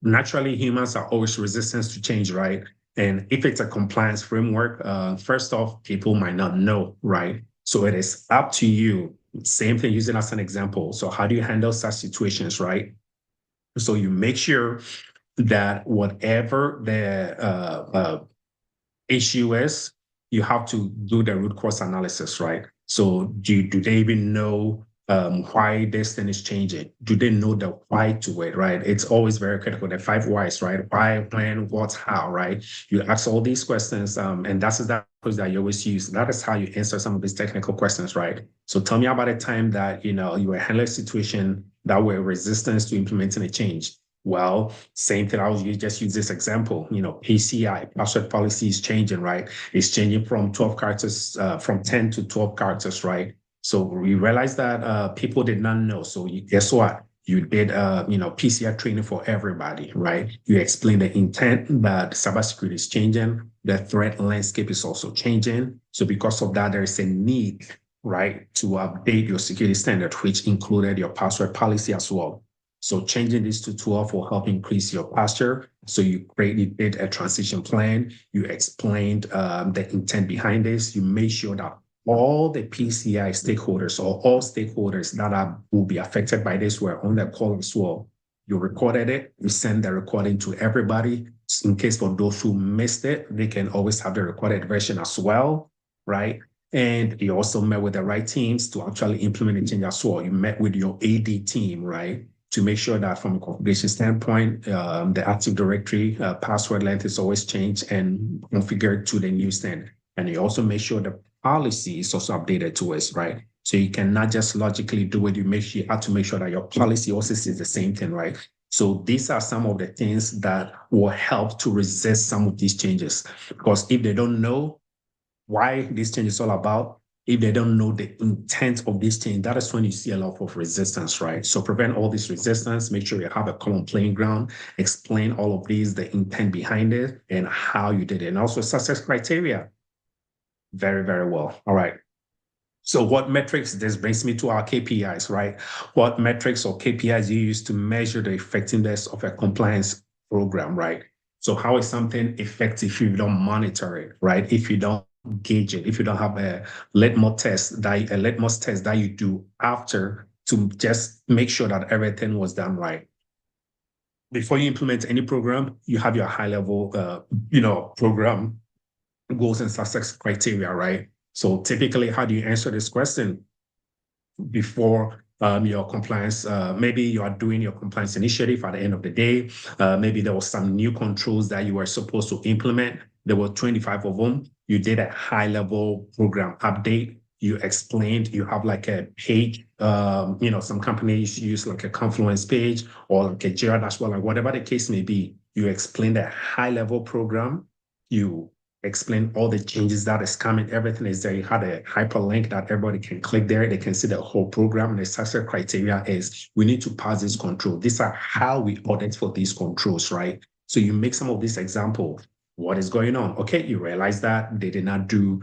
Naturally, humans are always resistant to change, right? And if it's a compliance framework, first off, people might not know, right? So it is up to you. Same thing, using as an example. So how do you handle such situations, right? So you make sure that whatever the issue is, you have to do the root cause analysis, right? So do they even know why this thing is changing? Do they know the why to it, right? It's always very critical, the 5 whys, right? Why, when, what, how, right? You ask all these questions, and that's that you always use. That is how you answer some of these technical questions, right? So tell me about a time that, you were handling a situation that were resistance to implementing a change. Well, same thing. Just use this example. PCI, password policy, is changing, right? It's changing from 12 characters, from 10 to 12 characters, right? So we realized that people did not know. So guess what? You did, PCI training for everybody, right? You explain the intent that cybersecurity is changing. The threat landscape is also changing. So because of that, there is a need, right, to update your security standard, which included your password policy as well. So changing this to 12 will help increase your posture. So you did a transition plan. You explained the intent behind this. You made sure that all the PCI stakeholders or all stakeholders that will be affected by this were on the call as well. You recorded it. You send the recording to everybody. In case for those who missed it, they can always have the recorded version as well, right? And you also met with the right teams to actually implement the change as well. You met with your AD team, right? To make sure that from a configuration standpoint, the Active Directory password length is always changed and configured to the new standard. And you also make sure the policy is also updated to us, right? So you cannot just logically do it. You have to make sure that your policy also says the same thing, right? So these are some of the things that will help to resist some of these changes. Because if they don't know why this change is all about, if they don't know the intent of this change, that is when you see a lot of resistance, right? So prevent all this resistance, make sure you have a common playing ground, explain all of these, the intent behind it, and how you did it, and also success criteria. Very, very well. All right. So what metrics, this brings me to our KPIs, right? What metrics or KPIs you use to measure the effectiveness of a compliance program, right? So how is something effective if you don't monitor it, right? If you don't gauge it, if you don't have a litmus test that you do after to just make sure that everything was done right. Before you implement any program, you have your high level, program goals and success criteria, right? So typically, how do you answer this question before your compliance? Maybe you are doing your compliance initiative at the end of the day. Maybe there was some new controls that you were supposed to implement. There were 25 of them. You did a high-level program update. You explained, you have like a page, some companies use like a Confluence page or like a Jira dashboard, like whatever the case may be. You explain the high-level program. You explain all the changes that is coming. Everything is there. You had a hyperlink that everybody can click there. They can see the whole program. And the success criteria is we need to pass this control. These are how we audit for these controls, right? So you make some of these examples. What is going on? Okay, you realize that they did not do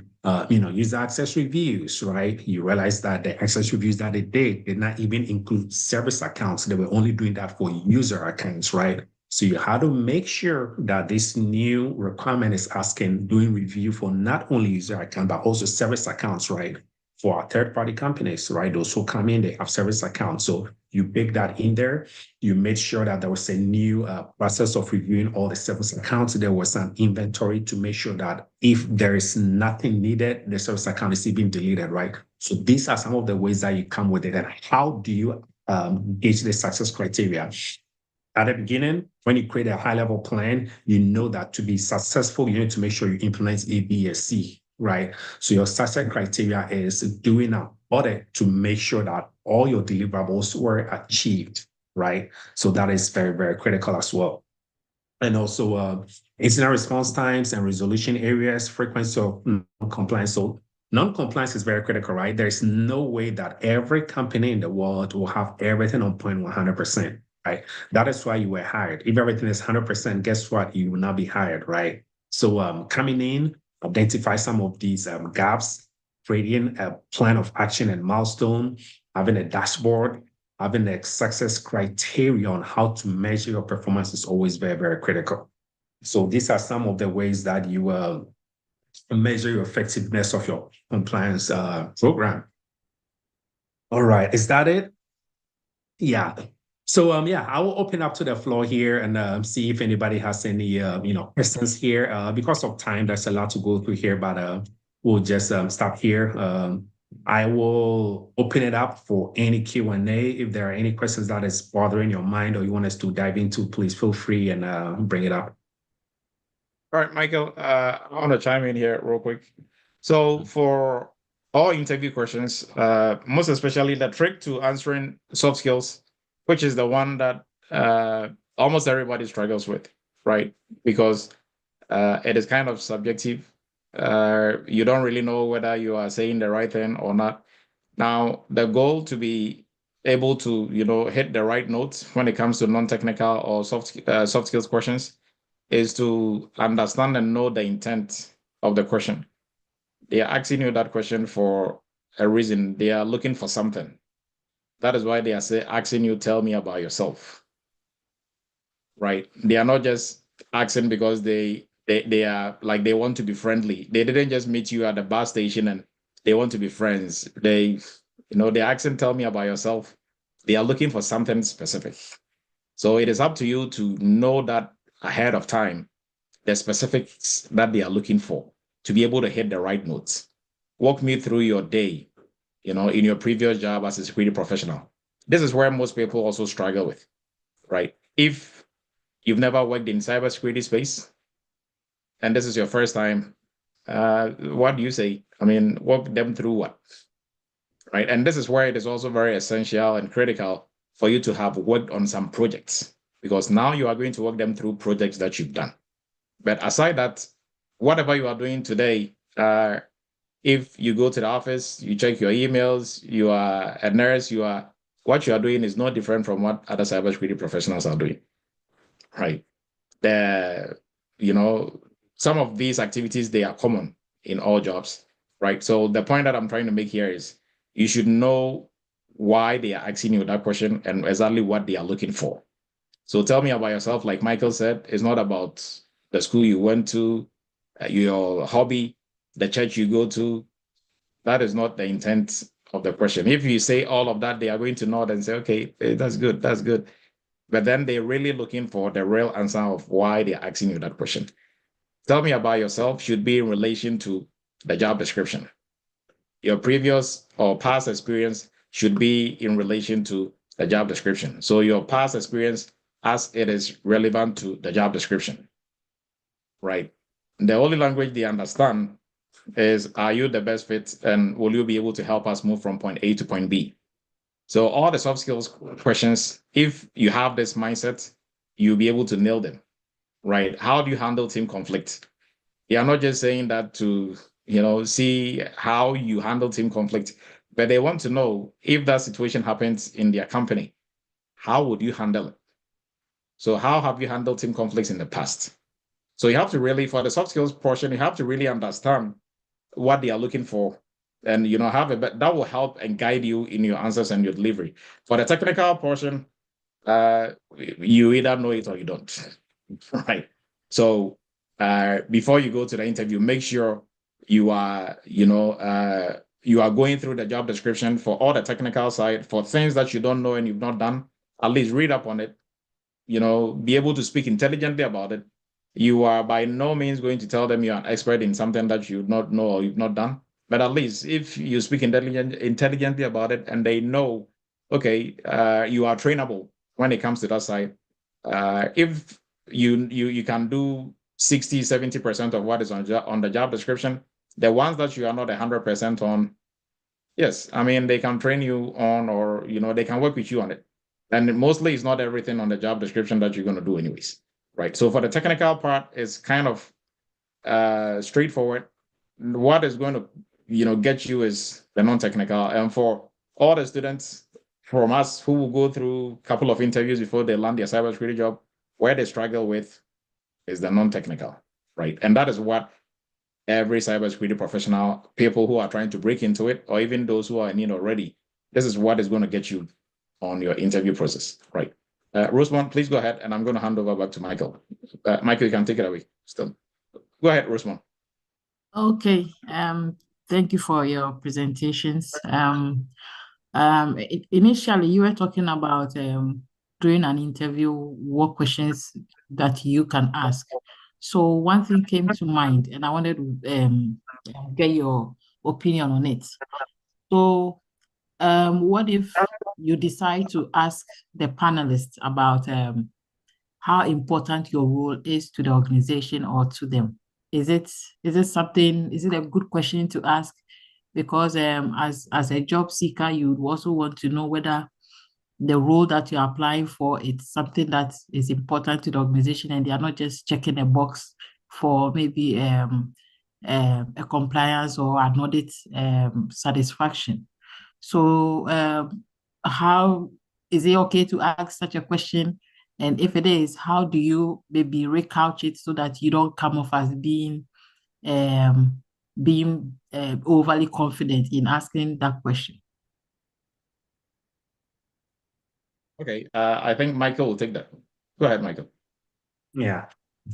user access reviews, right? You realize that the access reviews that they did not even include service accounts. They were only doing that for user accounts, right? So you have to make sure that this new requirement is asking, doing review for not only user account, but also service accounts, right? For our third-party companies, right? Those who come in, they have service accounts. So you bake that in there. You made sure that there was a new process of reviewing all the service accounts. There was an inventory to make sure that if there is nothing needed, the service account is even deleted, right? So these are some of the ways that you come with it. And how do you gauge the success criteria? At the beginning, when you create a high-level plan, you know that to be successful, you need to make sure you implement A, B, and C, right? So your success criteria is doing an audit to make sure that all your deliverables were achieved, right? So that is very, very critical as well. And also incident response times and resolution areas, frequency of non-compliance. So non-compliance is very critical, right? There's no way that every company in the world will have everything on point 100%. Right? That is why you were hired. If everything is 100%, guess what? You will not be hired, right? So coming in, identify some of these gaps, creating a plan of action and milestone, having a dashboard, having a success criteria on how to measure your performance is always very, very critical. So these are some of the ways that you measure your effectiveness of your compliance program. All right, is that it? Yeah. So I will open up to the floor here and see if anybody has any questions here. Because of time, there's a lot to go through here, but we'll just stop here. I will open it up for any Q&A. If there are any questions that is bothering your mind or you want us to dive into, please feel free and bring it up. All right, Michael, I want to chime in here real quick. So for all interview questions, most especially the trick to answering soft skills, which is the one that almost everybody struggles with, right? Because it is kind of subjective. You don't really know whether you are saying the right thing or not. Now, the goal to be able to, hit the right notes when it comes to non-technical or soft skills questions is to understand and know the intent of the question. They are asking you that question for a reason. They are looking for something. That is why they are asking you, tell me about yourself. Right? They are not just asking because they are like they want to be friendly. They didn't just meet you at the bus station and they want to be friends. They're asking, tell me about yourself. They are looking for something specific. So it is up to you to know that ahead of time, the specifics that they are looking for to be able to hit the right notes. walk me through your day, in your previous job as a security professional. This is where most people also struggle with, right? If you've never worked in cybersecurity space and this is your first time, what do you say? I mean, walk them through what, right? And this is where it is also very essential and critical for you to have worked on some projects, because now you are going to walk them through projects that you've done. But aside that, whatever you are doing today, if you go to the office, you check your emails, you are a nurse, what you are doing is no different from what other cybersecurity professionals are doing, right? Some of these activities, they are common in all jobs, right? So the point that I'm trying to make here is you should know why they are asking you that question and exactly what they are looking for. So tell me about yourself. Like Michael said, it's not about the school you went to, your hobby, the church you go to. That is not the intent of the question. If you say all of that, they are going to nod and say, okay, that's good, that's good. But then they're really looking for the real answer of why they're asking you that question. Tell me about yourself should be in relation to the job description. Your previous or past experience should be in relation to the job description. So your past experience as it is relevant to the job description, right? The only language they understand is, are you the best fit and will you be able to help us move from point A to point B? So all the soft skills questions, if you have this mindset, you'll be able to nail them, right? How do you handle team conflict? They are not just saying that to, see how you handle team conflict, but they want to know if that situation happens in their company, how would you handle it? So how have you handled team conflicts in the past? So you have to really, for the soft skills portion, you have to really understand what they are looking for and, that will help and guide you in your answers and your delivery. For the technical portion, you either know it or you don't, right? So before you go to the interview, make sure you are, you are going through the job description for all the technical side. For things that you don't know and you've not done, at least read up on it, be able to speak intelligently about it. You are by no means going to tell them you're an expert in something that you not know or you've not done. But at least if you speak intelligently about it and they know, okay, you are trainable when it comes to that side. If you can do 60, 70% of what is on the job description, the ones that you are not 100% on, yes, I mean, they can train you on, or, they can work with you on it. And mostly it's not everything on the job description that you're going to do anyways, right? So for the technical part, it's kind of straightforward. What is going to, get you is the non-technical. And for all the students from us who will go through a couple of interviews before they land their cybersecurity job, where they struggle with is the non-technical, right? And that is what every cybersecurity professional, people who are trying to break into it, or even those who are in it already, this is what is going to get you on your interview process, right? Rosemont, please go ahead, and I'm going to hand over back to Michael. Michael, you can take it away still. Go ahead, Rosemont. Okay, thank you for your presentations. Initially, you were talking about during an interview, what questions that you can ask. So one thing came to mind, and I wanted to get your opinion on it. So what if you decide to ask the panelists about how important your role is to the organization or to them? Is it a good question to ask? Because as a job seeker, you would also want to know whether the role that you're applying for, it's something that is important to the organization, and they are not just checking a box for maybe a compliance or an audit satisfaction. So how is it okay to ask such a question? And if it is, how do you maybe recouch it so that you don't come off as being overly confident in asking that question? Okay, I think Michael will take that. Go ahead, Michael. Yeah.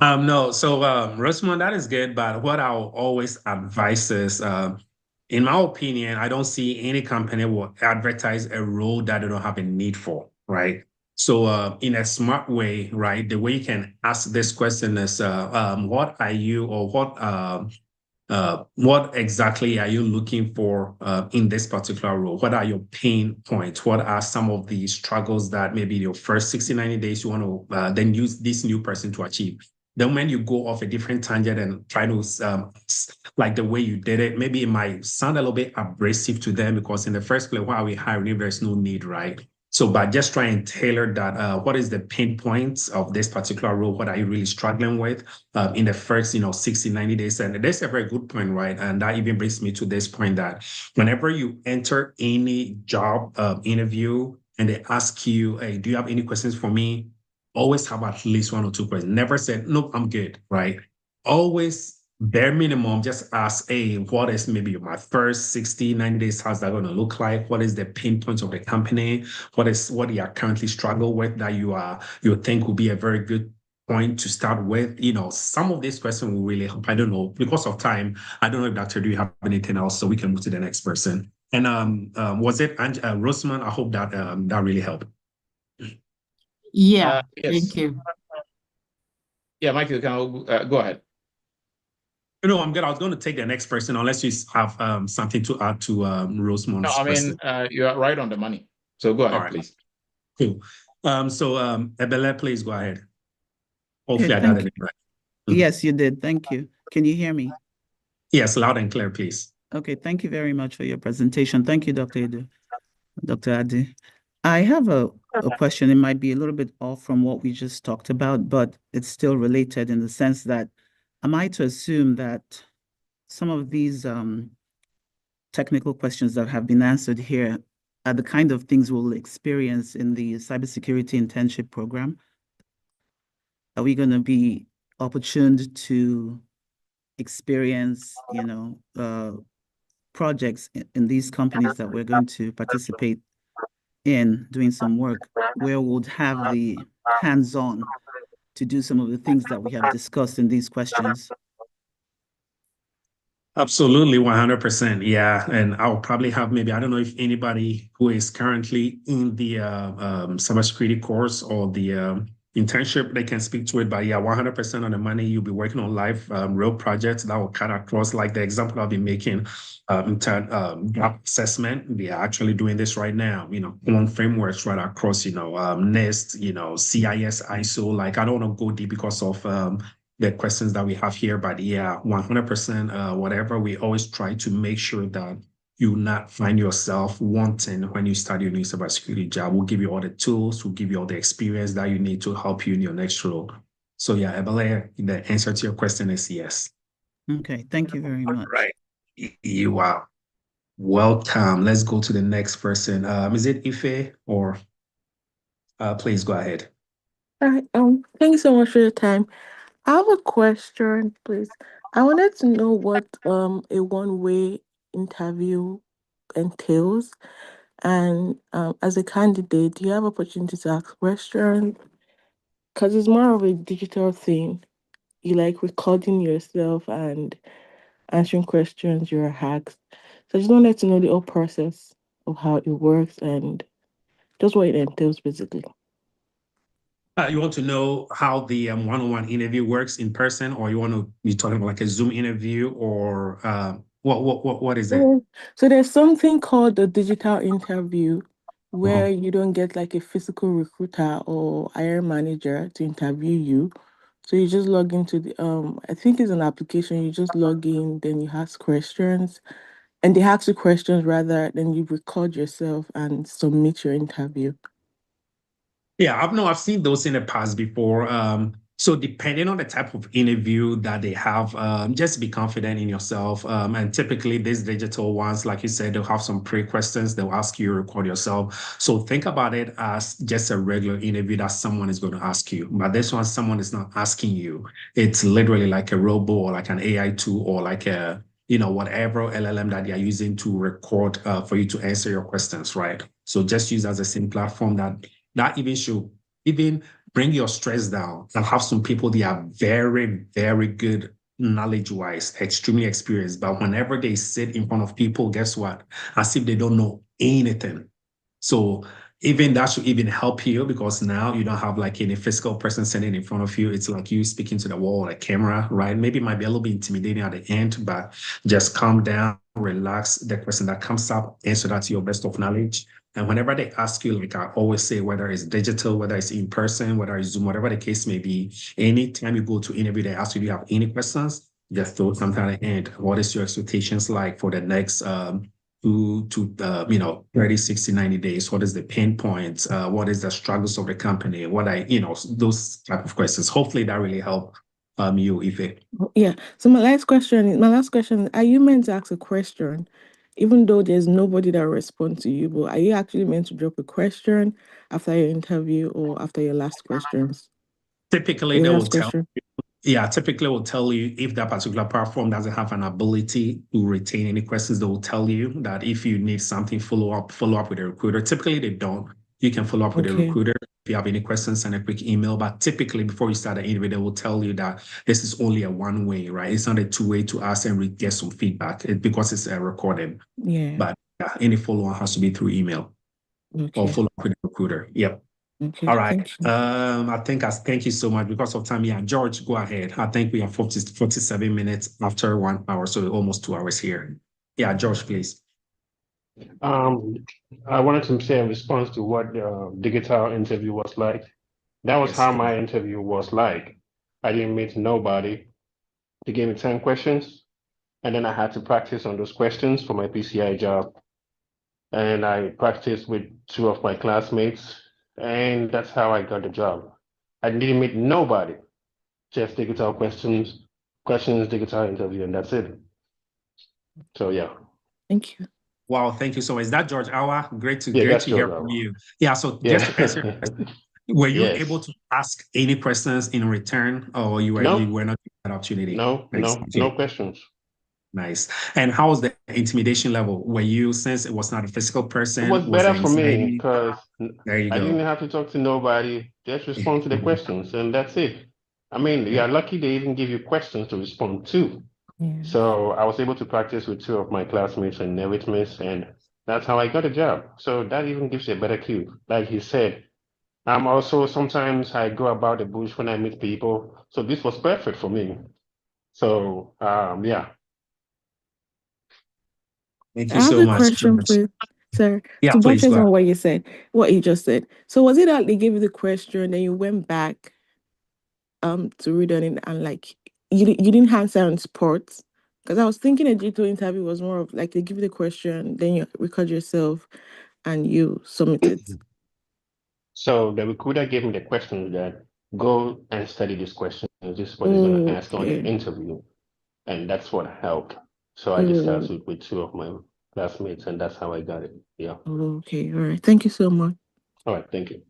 No, so Rosamond, that is good, but what I'll always advise is, in my opinion, I don't see any company will advertise a role that they don't have a need for, right? So in a smart way, right, the way you can ask this question is, what are you, or what what exactly are you looking for in this particular role? What are your pain points? What are some of the struggles that maybe your first 60, 90 days you want to then use this new person to achieve? Then when you go off a different tangent and try to, like the way you did it, maybe it might sound a little bit abrasive to them because in the first place, why are we hiring if there's no need, right? So by just trying to tailor that, what is the pain points of this particular role? What are you really struggling with in the first, 60, 90 days? And that's a very good point, right? And that even brings me to this point that whenever you enter any job interview and they ask you, hey, do you have any questions for me? Always have at least 1 or 2 questions. Never said, nope, I'm good, right? Always bare minimum, just ask, hey, what is maybe my first 60, 90 days, how's that going to look like? What is the pain points of the company? What you are currently struggle with that you think will be a very good point to start with? Some of these questions will really help. I don't know, because of time, I don't know if Dr. do you have anything else so we can move to the next person? And was it Rosamond? I hope that that really helped. Yeah, Yes. thank you. Yeah, Michael, go ahead. No, I'm good. I was going to take the next person unless you have something to add to Rosamond's No, I mean, you are right on the money. So go ahead, please. Cool. So Ebele, please go ahead. Hopefully Okay, I got it right. Yes, you did. Thank you. Can you hear me? Yes, loud and clear, please. Okay, thank you very much for your presentation. Thank you, Dr. Edu, Dr. Adi. I have a question. It might be a little bit off from what we just talked about, but it's still related in the sense that, am I to assume that some of these technical questions that have been answered here are the kind of things we'll experience in the cybersecurity internship program? Are we going to be opportuned to experience, projects in these companies that we're going to participate in doing some work where we'll have the hands-on to do some of the things that we have discussed in these questions? Absolutely, 100%. Yeah. And I'll probably have maybe, I don't know if anybody who is currently in the cybersecurity course or the internship, they can speak to it. But yeah, 100% on the money. You'll be working on live real projects that will cut across, like the example I'll be making in gap assessment. We are actually doing this right now, common frameworks right across, NIST, CIS, ISO. Like, I don't want to go deep because of the questions that we have here, but yeah, 100%, whatever, we always try to make sure that you not find yourself wanting when you start your new cybersecurity job. We'll give you all the tools, we'll give you all the experience that you need to help you in your next role. So yeah, Ebele, the answer to your question is yes. Okay, thank you very much. Right. You are welcome. Let's go to the next person. Is it Ife or please go ahead. All right. Thank you so much for your time. I have a question, please. I wanted to know what a one-way interview entails, and as a candidate, do you have opportunity to ask questions? Because it's more of a digital thing. You like recording yourself and answering questions you're asked. So I just wanted to know the whole process of how it works and just what it entails, basically. You want to know how the one-on-one interview works in person, or you want to be talking about like a Zoom interview, or what is it? So there's something called a digital interview where you don't get like a physical recruiter or hiring manager to interview you. So you just log into the I think it's an application. You just log in, then you ask questions, and they ask you questions rather, then you record yourself and submit your interview. Yeah, I've seen those in the past before. So depending on the type of interview that they have, just be confident in yourself. And typically these digital ones, like you said, they'll have some pre-questions. They'll ask you to record yourself. So think about it as just a regular interview that someone is going to ask you. But this one, someone is not asking you. It's literally like a robot or like an AI tool or like a, whatever LLM that they are using to record for you to answer your questions, right? So just use as a same platform that even should even bring your stress down and have some people they are very, very good knowledge-wise, extremely experienced. But whenever they sit in front of people, guess what? As if they don't know anything. So even that should even help you because now you don't have like any physical person standing in front of you. It's like you speaking to the wall, a camera, right? Maybe it might be a little bit intimidating at the end, but just calm down, relax. The question that comes up, answer that to your best of knowledge. And whenever they ask you, like I always say, whether it's digital, whether it's in person, whether it's Zoom, whatever the case may be, anytime you go to interview, they ask you, do you have any questions? Just throw something at the end. What is your expectations like for the next 30, 60, 90 days? What is the pain points? What is the struggles of the company? Those type of questions. Hopefully that really help you, Ife. Yeah. So my last question, are you meant to ask a question, even though there's nobody that responds to you, but are you actually meant to drop a question after your interview or after your last questions? Typically, Your they will last tell question. typically will tell you if that particular platform doesn't have an ability to retain any questions. They will tell you that if you need something, follow up with a recruiter. Typically, they don't. You can follow up with a Okay. recruiter. If you have any questions, send a quick email. But typically, before you start the interview, they will tell you that this is only a one-way, right? It's not a two-way to ask and get some feedback because it's a recording. Yeah. But any follow-up has to be through email or Okay. follow up with a recruiter. Yep. Okay. All right. Thank you. Thank you so much because of time. Yeah, George, go ahead. I think we have 47 minutes after 1 hour, so almost 2 hours here. Yeah, George, please. I wanted to say in response to what the digital interview was like. That was Yes. how my interview was like. I didn't meet nobody. They gave me 10 questions, and then I had to practice on those questions for my PCI job. And I practiced with 2 of my classmates, and that's how I got the job. I didn't meet nobody, just digital questions, digital interview, and that's it. So yeah. Thank you. Wow, thank you so much. Is that George Awa? Great to that's hear George from Awa. you. Yeah, so Yeah. just to answer your question, were you Yes. able to ask any questions in return, or you were No. not given that opportunity? No questions. Nice. And how was the intimidation level? Were you, since it was not a physical person, It was better there for me anxiety? because There you I go. didn't have to talk to nobody. Just respond to the questions, and that's it. I mean, you're lucky they even give you questions to respond to. Yeah. So I was able to practice with 2 of my classmates in Eretmis, and that's how I got a job. So that even gives you a better cue. Like he said, I'm also sometimes I go about the bush when I meet people. So this was perfect for me. So yeah. Thank I you have so a much, question, George. please, sir. Yeah, To please buttress go on ahead. what you just said. So was it that they gave you the question, then you went back to read on it, and like you didn't answer on spot? Because I was thinking a digital interview was more of like they give you the question, then you record yourself and you submit it. So the recruiter gave me the question that go and study this question. This is what he's going to ask on the Okay. interview. And that's what helped. So I discussed it with 2 of my classmates, and that's how I got it. Yeah. Okay. All right. Thank you so much. All right. Thank you.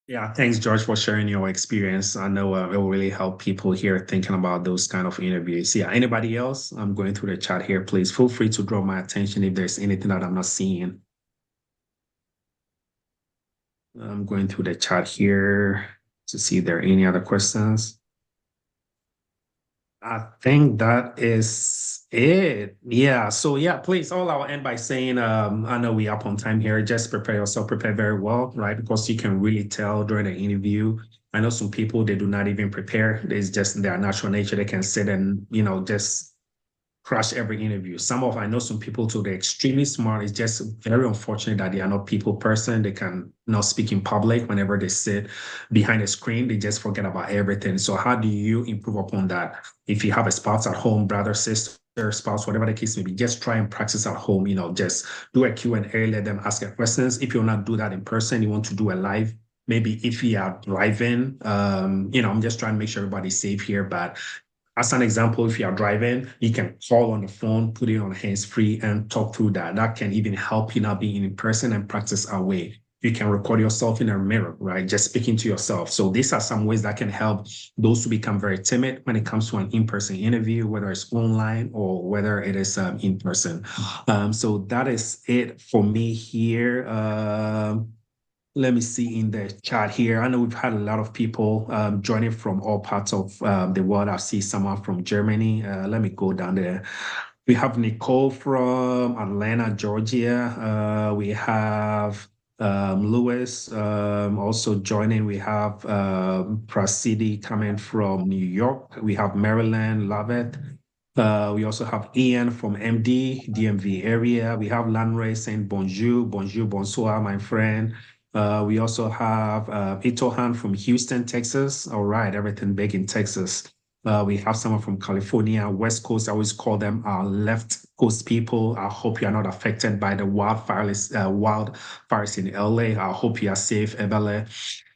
Yeah, thanks, George, for sharing your experience. I know it will really help people here thinking about those kind of interviews. Yeah, anybody else? I'm going through the chat here. Please feel free to draw my attention if there's anything that I'm not seeing. I'm going through the chat here to see if there are any other questions. I think that is it. Yeah. So yeah, please, all I'll end by saying, I know we up on time here. Just prepare yourself, prepare very well, right? Because you can really tell during the interview. I know some people, they do not even prepare. It's just their natural nature. They can sit and, just crush every interview. I know some people too, they're extremely smart. It's just very unfortunate that they are not people person. They can not speak in public whenever they sit behind a screen. They just forget about everything. So how do you improve upon that? If you have a spouse at home, brother, sister, spouse, whatever the case may be, just try and practice at home. Just do a Q&A, let them ask their questions. If you'll not do that in person, you want to do a live. Maybe if you are driving, I'm just trying to make sure everybody's safe here, but as an example, if you are driving, you can call on the phone, put it on hands-free and talk through that. That can even help you not being in person and practice away. You can record yourself in a mirror, right? Just speaking to yourself. So these are some ways that can help those who become very timid when it comes to an in-person interview, whether it's online or whether it is in person. So that is it for me here. Let me see in the chat here. I know we've had a lot of people joining from all parts of the world. I see someone from Germany. Let me go down there. We have Nicole from Atlanta, Georgia. We have Lewis also joining. We have Prasidi coming from New York. We have Maryland, Lovett. We also have Ian from MD, DMV area. We have Lanray saying bonjour, bonjour, bonsoir, my friend. We also have Itohan from Houston, Texas. All right, everything big in Texas. We have someone from California, West Coast. I always call them our left coast people. I hope you are not affected by the wildfires in LA. I hope you are safe, Ebele.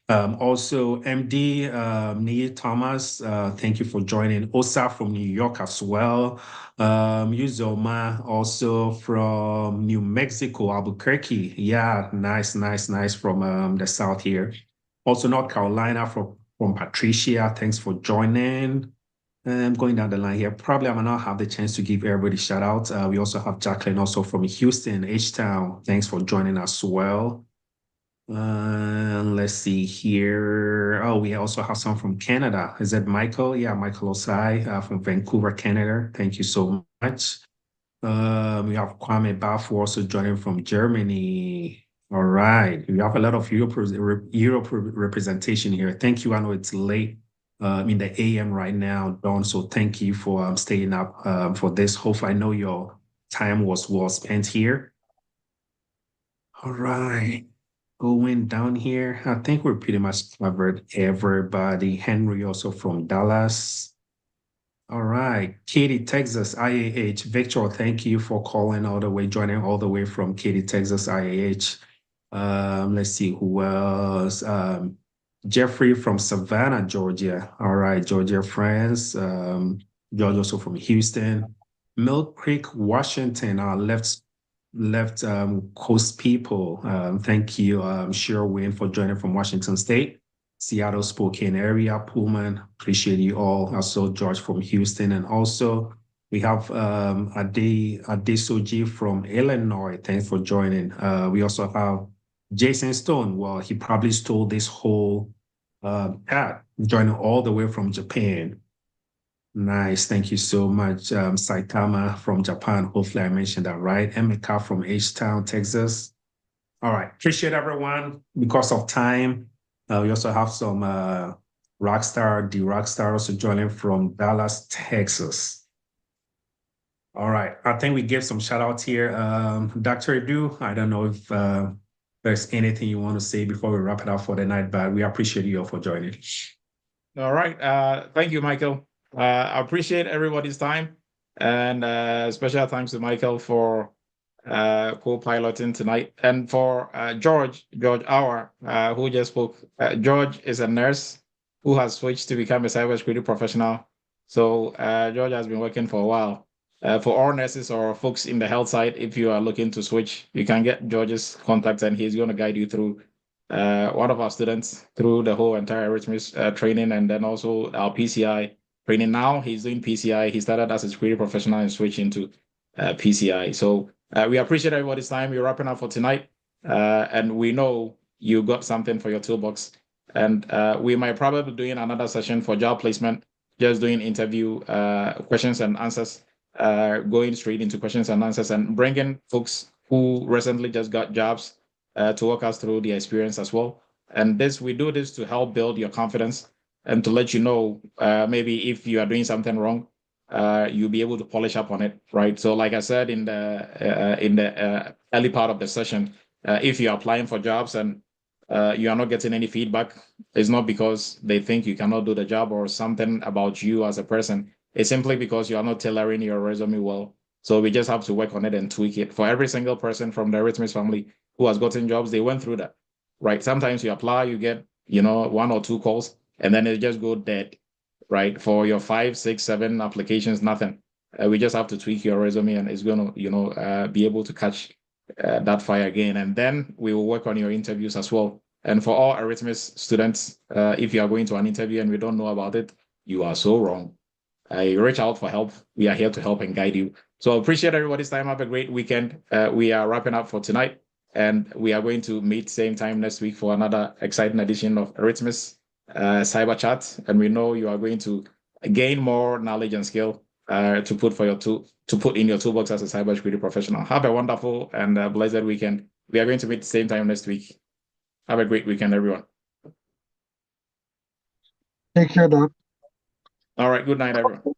Also, MD Neil Thomas, thank you for joining. Osa from New York as well. Uzoma also from New Mexico, Albuquerque. Yeah, nice from the south here. Also, North Carolina from Patricia. Thanks for joining. I'm going down the line here. Probably I might not have the chance to give everybody shout out. We also have Jacqueline also from Houston, H-Town. Thanks for joining as well. Let's see here. Oh, we also have some from Canada. Is that Michael? Yeah, Michael Osai from Vancouver, Canada. Thank you so much. We have Kwame Bafu also joining from Germany. All right. We have a lot of Europe representation here. Thank you. I know it's late in the AM right now, Dawn. So thank you for staying up for this. Hopefully, I know your time was well spent here. All right. Going down here, I think we're pretty much covered everybody. Henry also from Dallas. All right, Katy, Texas, IAH. Victor, thank you for calling all the way, joining all the way from Katy, Texas, IAH. Let's see who else. Jeffrey from Savannah, Georgia. All right, Georgia, friends. George also from Houston. Mill Creek, Washington, left coast people. Thank you, Sherwin, for joining from Washington State. Seattle, Spokane area, Pullman, appreciate you all. Also, George from Houston. And also, we have Adesoji from Illinois. Thanks for joining. We also have Jason Stone. Well, he probably stole this whole chat, joining all the way from Japan. Nice. Thank you so much. Saitama from Japan. Hopefully I mentioned that right. Emeka from H-Town, Texas. All right. Appreciate everyone. Because of time, we also have some Rockstar also joining from Dallas, Texas. All right. I think we give some shout outs here. Dr. Edu, I don't know if there's anything you want to say before we wrap it up for the night, but we appreciate you all for joining. All right. Thank you, Michael. I appreciate everybody's time, and special thanks to Michael for co-piloting tonight, and for George Hour, who just spoke. George is a nurse who has switched to become a cybersecurity professional. So George has been working for a while. For all nurses or folks in the health side, if you are looking to switch, you can get George's contact, and he's going to guide you through one of our students through the whole entire Eretmis training, and then also our PCI training. Now he's doing PCI. He started as a security professional and switched into PCI. So we appreciate everybody's time. We're wrapping up for tonight, and we know you got something for your toolbox. And we might probably be doing another session for job placement, just doing interview questions and answers, going straight into questions and answers, and bringing folks who recently just got jobs to walk us through the experience as well. And we do this to help build your confidence and to let you know maybe if you are doing something wrong, you'll be able to polish up on it, right? So like I said in the early part of the session, if you're applying for jobs and you are not getting any feedback, it's not because they think you cannot do the job or something about you as a person. It's simply because you are not tailoring your resume well. So we just have to work on it and tweak it. For every single person from the Eretmis family who has gotten jobs, they went through that, right? Sometimes you apply, you get, 1 or 2 calls, and then it just go dead, right? For your 5, 6, 7 applications, nothing. We just have to tweak your resume, and it's going to, be able to catch that fire again. And then we will work on your interviews as well. And for all Eretmis students, if you are going to an interview and we don't know about it, you are so wrong. Reach out for help. We are here to help and guide you. So appreciate everybody's time. Have a great weekend. We are wrapping up for tonight, and we are going to meet same time next week for another exciting edition of Eretmis Cyber Chat. And we know you are going to gain more knowledge and skill to put in your toolbox as a cybersecurity professional. Have a wonderful and blessed weekend. We are going to meet the same time next week. Have a great weekend, everyone. Take care, Doc. All right. Good night, everyone.